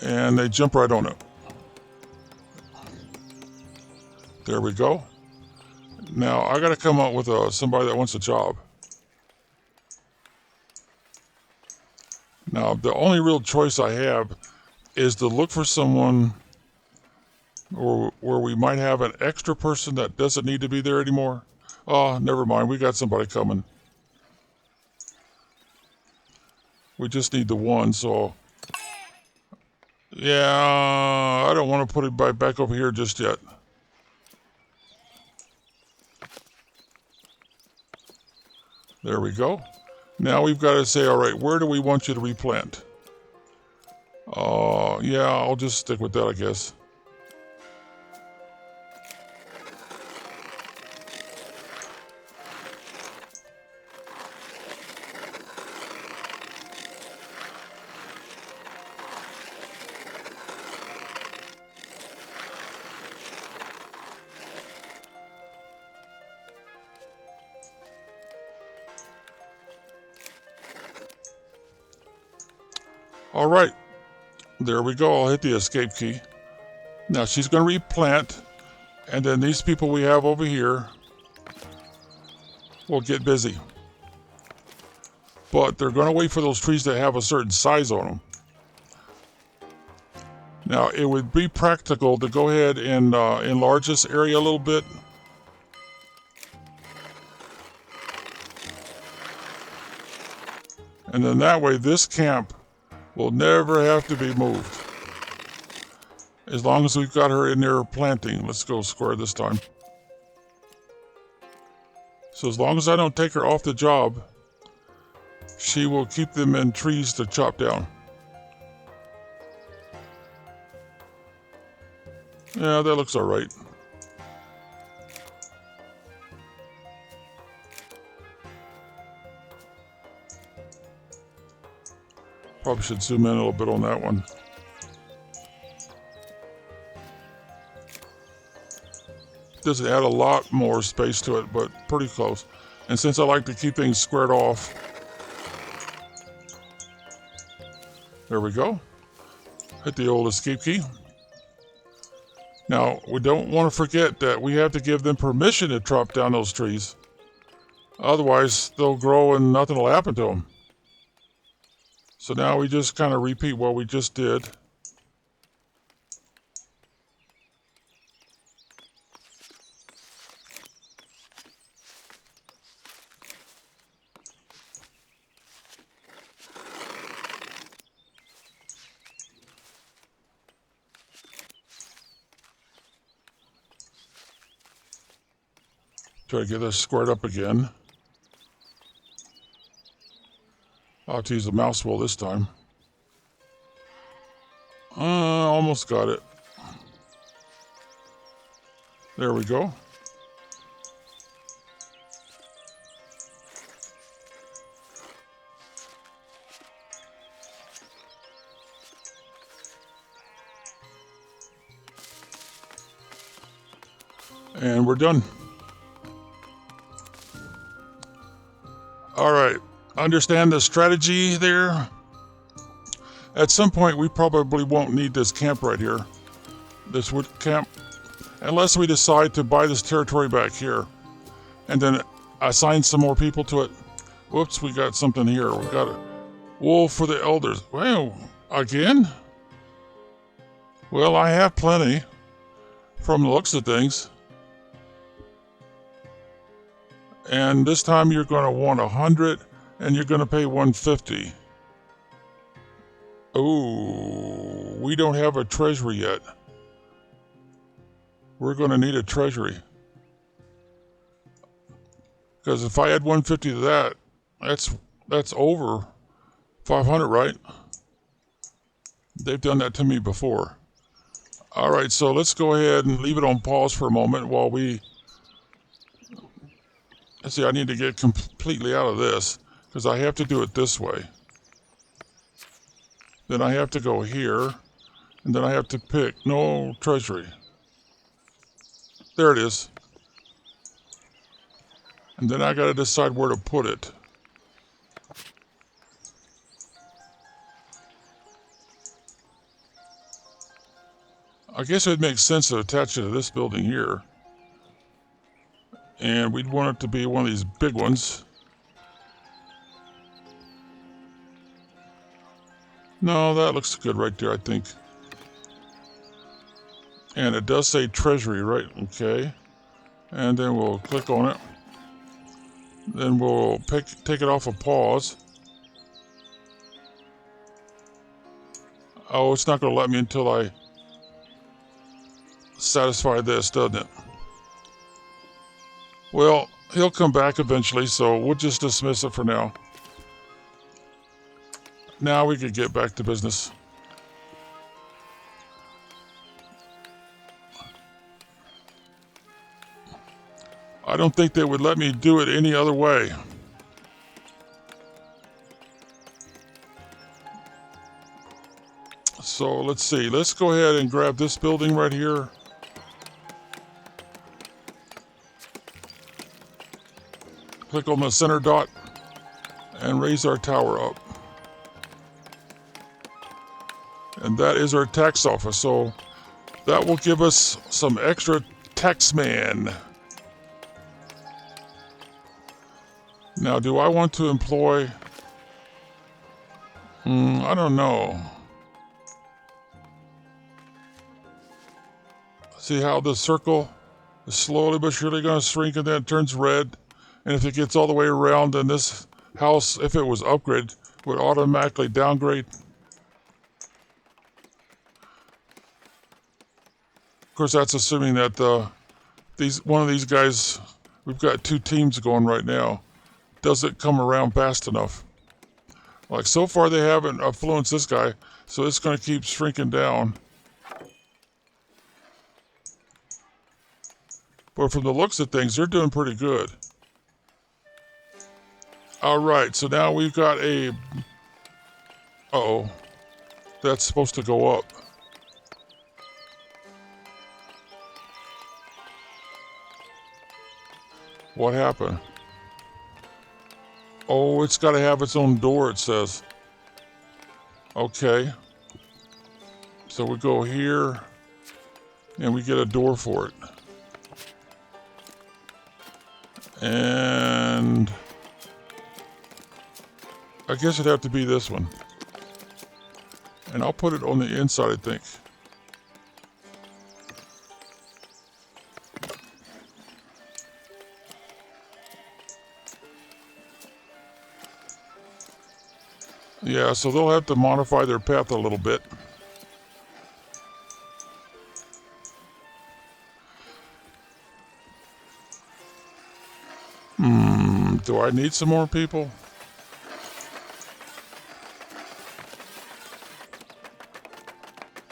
[SPEAKER 1] And they jump right on it. There we go. Now I got to come up with somebody that wants a job. Now the only real choice I have is to look for someone where we might have an extra person that doesn't need to be there anymore. Oh, never mind. We got somebody coming. We just need the one, so... Yeah, I don't want to put it back over here just yet. There we go. Now we've got to say, all right, where do we want you to replant? Yeah, I'll just stick with that, I guess. All right, there we go. I'll hit the escape key. Now she's going to replant, and then these people we have over here will get busy. But they're going to wait for those trees to have a certain size on them. Now it would be practical to go ahead and enlarge this area a little bit. And then that way this camp will never have to be moved. As long as we've got her in there planting. Let's go square this time. So as long as I don't take her off the job, she will keep them in trees to chop down. Yeah, that looks all right. Probably should zoom in a little bit on that one. Doesn't add a lot more space to it, but pretty close. And since I like to keep things squared off, there we go. Hit the old escape key. Now, we don't want to forget that we have to give them permission to chop down those trees. Otherwise, they'll grow and nothing will happen to them. So now we just kind of repeat what we just did. Try to get this squared up again. I'll have to use the mouse wheel this time. Almost got it. There we go. And we're done. All right, understand the strategy there? At some point, we probably won't need this camp right here. This wood camp, unless we decide to buy this territory back here and then assign some more people to it. Whoops, we got something here. We got a wool for the elders. Well, again? Well, I have plenty from the looks of things. And this time you're going to want 100 and you're going to pay 150. Oh, we don't have a treasury yet. We're going to need a treasury. Because if I add 150 to that, that's over 500, right? They've done that to me before. All right, so let's go ahead and leave it on pause for a moment while we... Let's see, I need to get completely out of this because I have to do it this way. Then I have to go here, and then I have to pick no treasury. There it is. And then I gotta decide where to put it. I guess it would make sense to attach it to this building here. And we'd want it to be one of these big ones. No, that looks good right there, I think. And it does say treasury, right? Okay. And then we'll click on it. Then we'll take it off of pause. Oh, it's not going to let me until I satisfy this, doesn't it? Well, he'll come back eventually, so we'll just dismiss it for now. Now we can get back to business. I don't think they would let me do it any other way. So let's see. Let's go ahead and grab this building right here. Click on the center dot and raise our tower up. And that is our tax office. So that will give us some extra taxman. Now, do I want to employ... I don't know. See how the circle is slowly but surely going to shrink and then it turns red. And if it gets all the way around, then this house, if it was upgraded, would automatically downgrade. Of course, that's assuming that one of these guys, we've got two teams going right now, doesn't come around fast enough. Like so far they haven't influenced this guy, so it's going to keep shrinking down. But from the looks of things, they're doing pretty good. Alright, so now we've got a... Uh-oh. That's supposed to go up. What happened? Oh, it's got to have its own door, it says. Okay. So we go here, and we get a door for it. And I guess it'd have to be this one. And I'll put it on the inside, I think. Yeah, so they'll have to modify their path a little bit. Do I need some more people?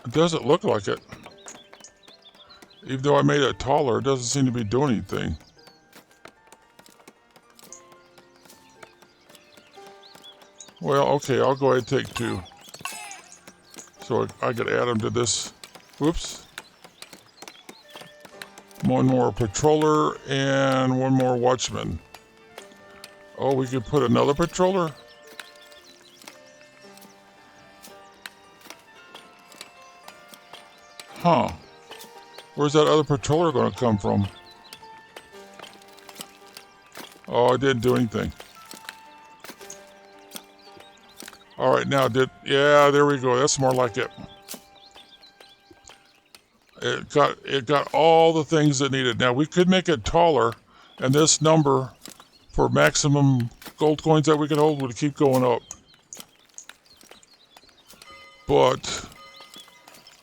[SPEAKER 1] It doesn't look like it. Even though I made it taller, it doesn't seem to be doing anything. Well, okay, I'll go ahead and take two. So I could add them to this. Whoops. One more patroller and one more watchman. Oh, we could put another patroller? Huh. Where's that other patroller going to come from? Oh, it didn't do anything. All right, now yeah, there we go. That's more like it. It got all the things it needed. Now we could make it taller, and this number for maximum gold coins that we can hold would keep going up. But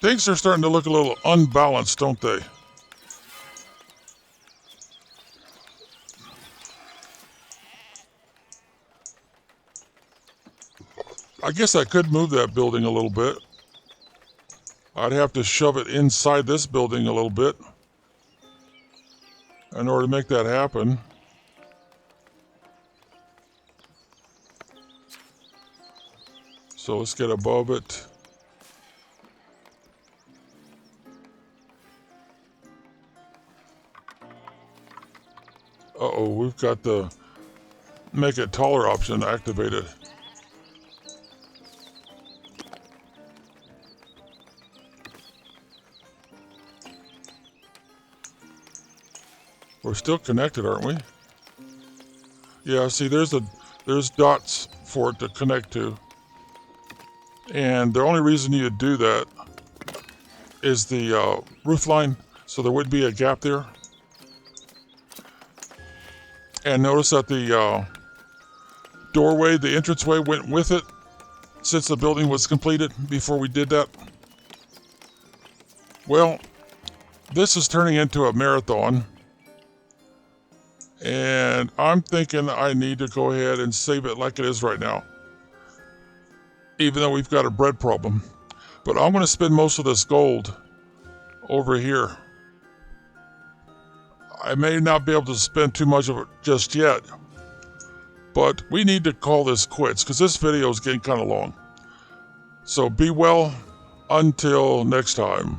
[SPEAKER 1] things are starting to look a little unbalanced, don't they? I guess I could move that building a little bit. I'd have to shove it inside this building a little bit in order to make that happen. So let's get above it. Uh-oh, we've got the make it taller option activated. We're still connected, aren't we? Yeah, see, there's dots for it to connect to. And the only reason you would do that is the roof line, so there would be a gap there. And notice that the doorway, the entranceway went with it since the building was completed before we did that. Well, this is turning into a marathon. And I'm thinking I need to go ahead and save it like it is right now. Even though we've got a bread problem. But I'm going to spend most of this gold over here. I may not be able to spend too much of it just yet. But we need to call this quits because this video is getting kind of long. So be well until next time.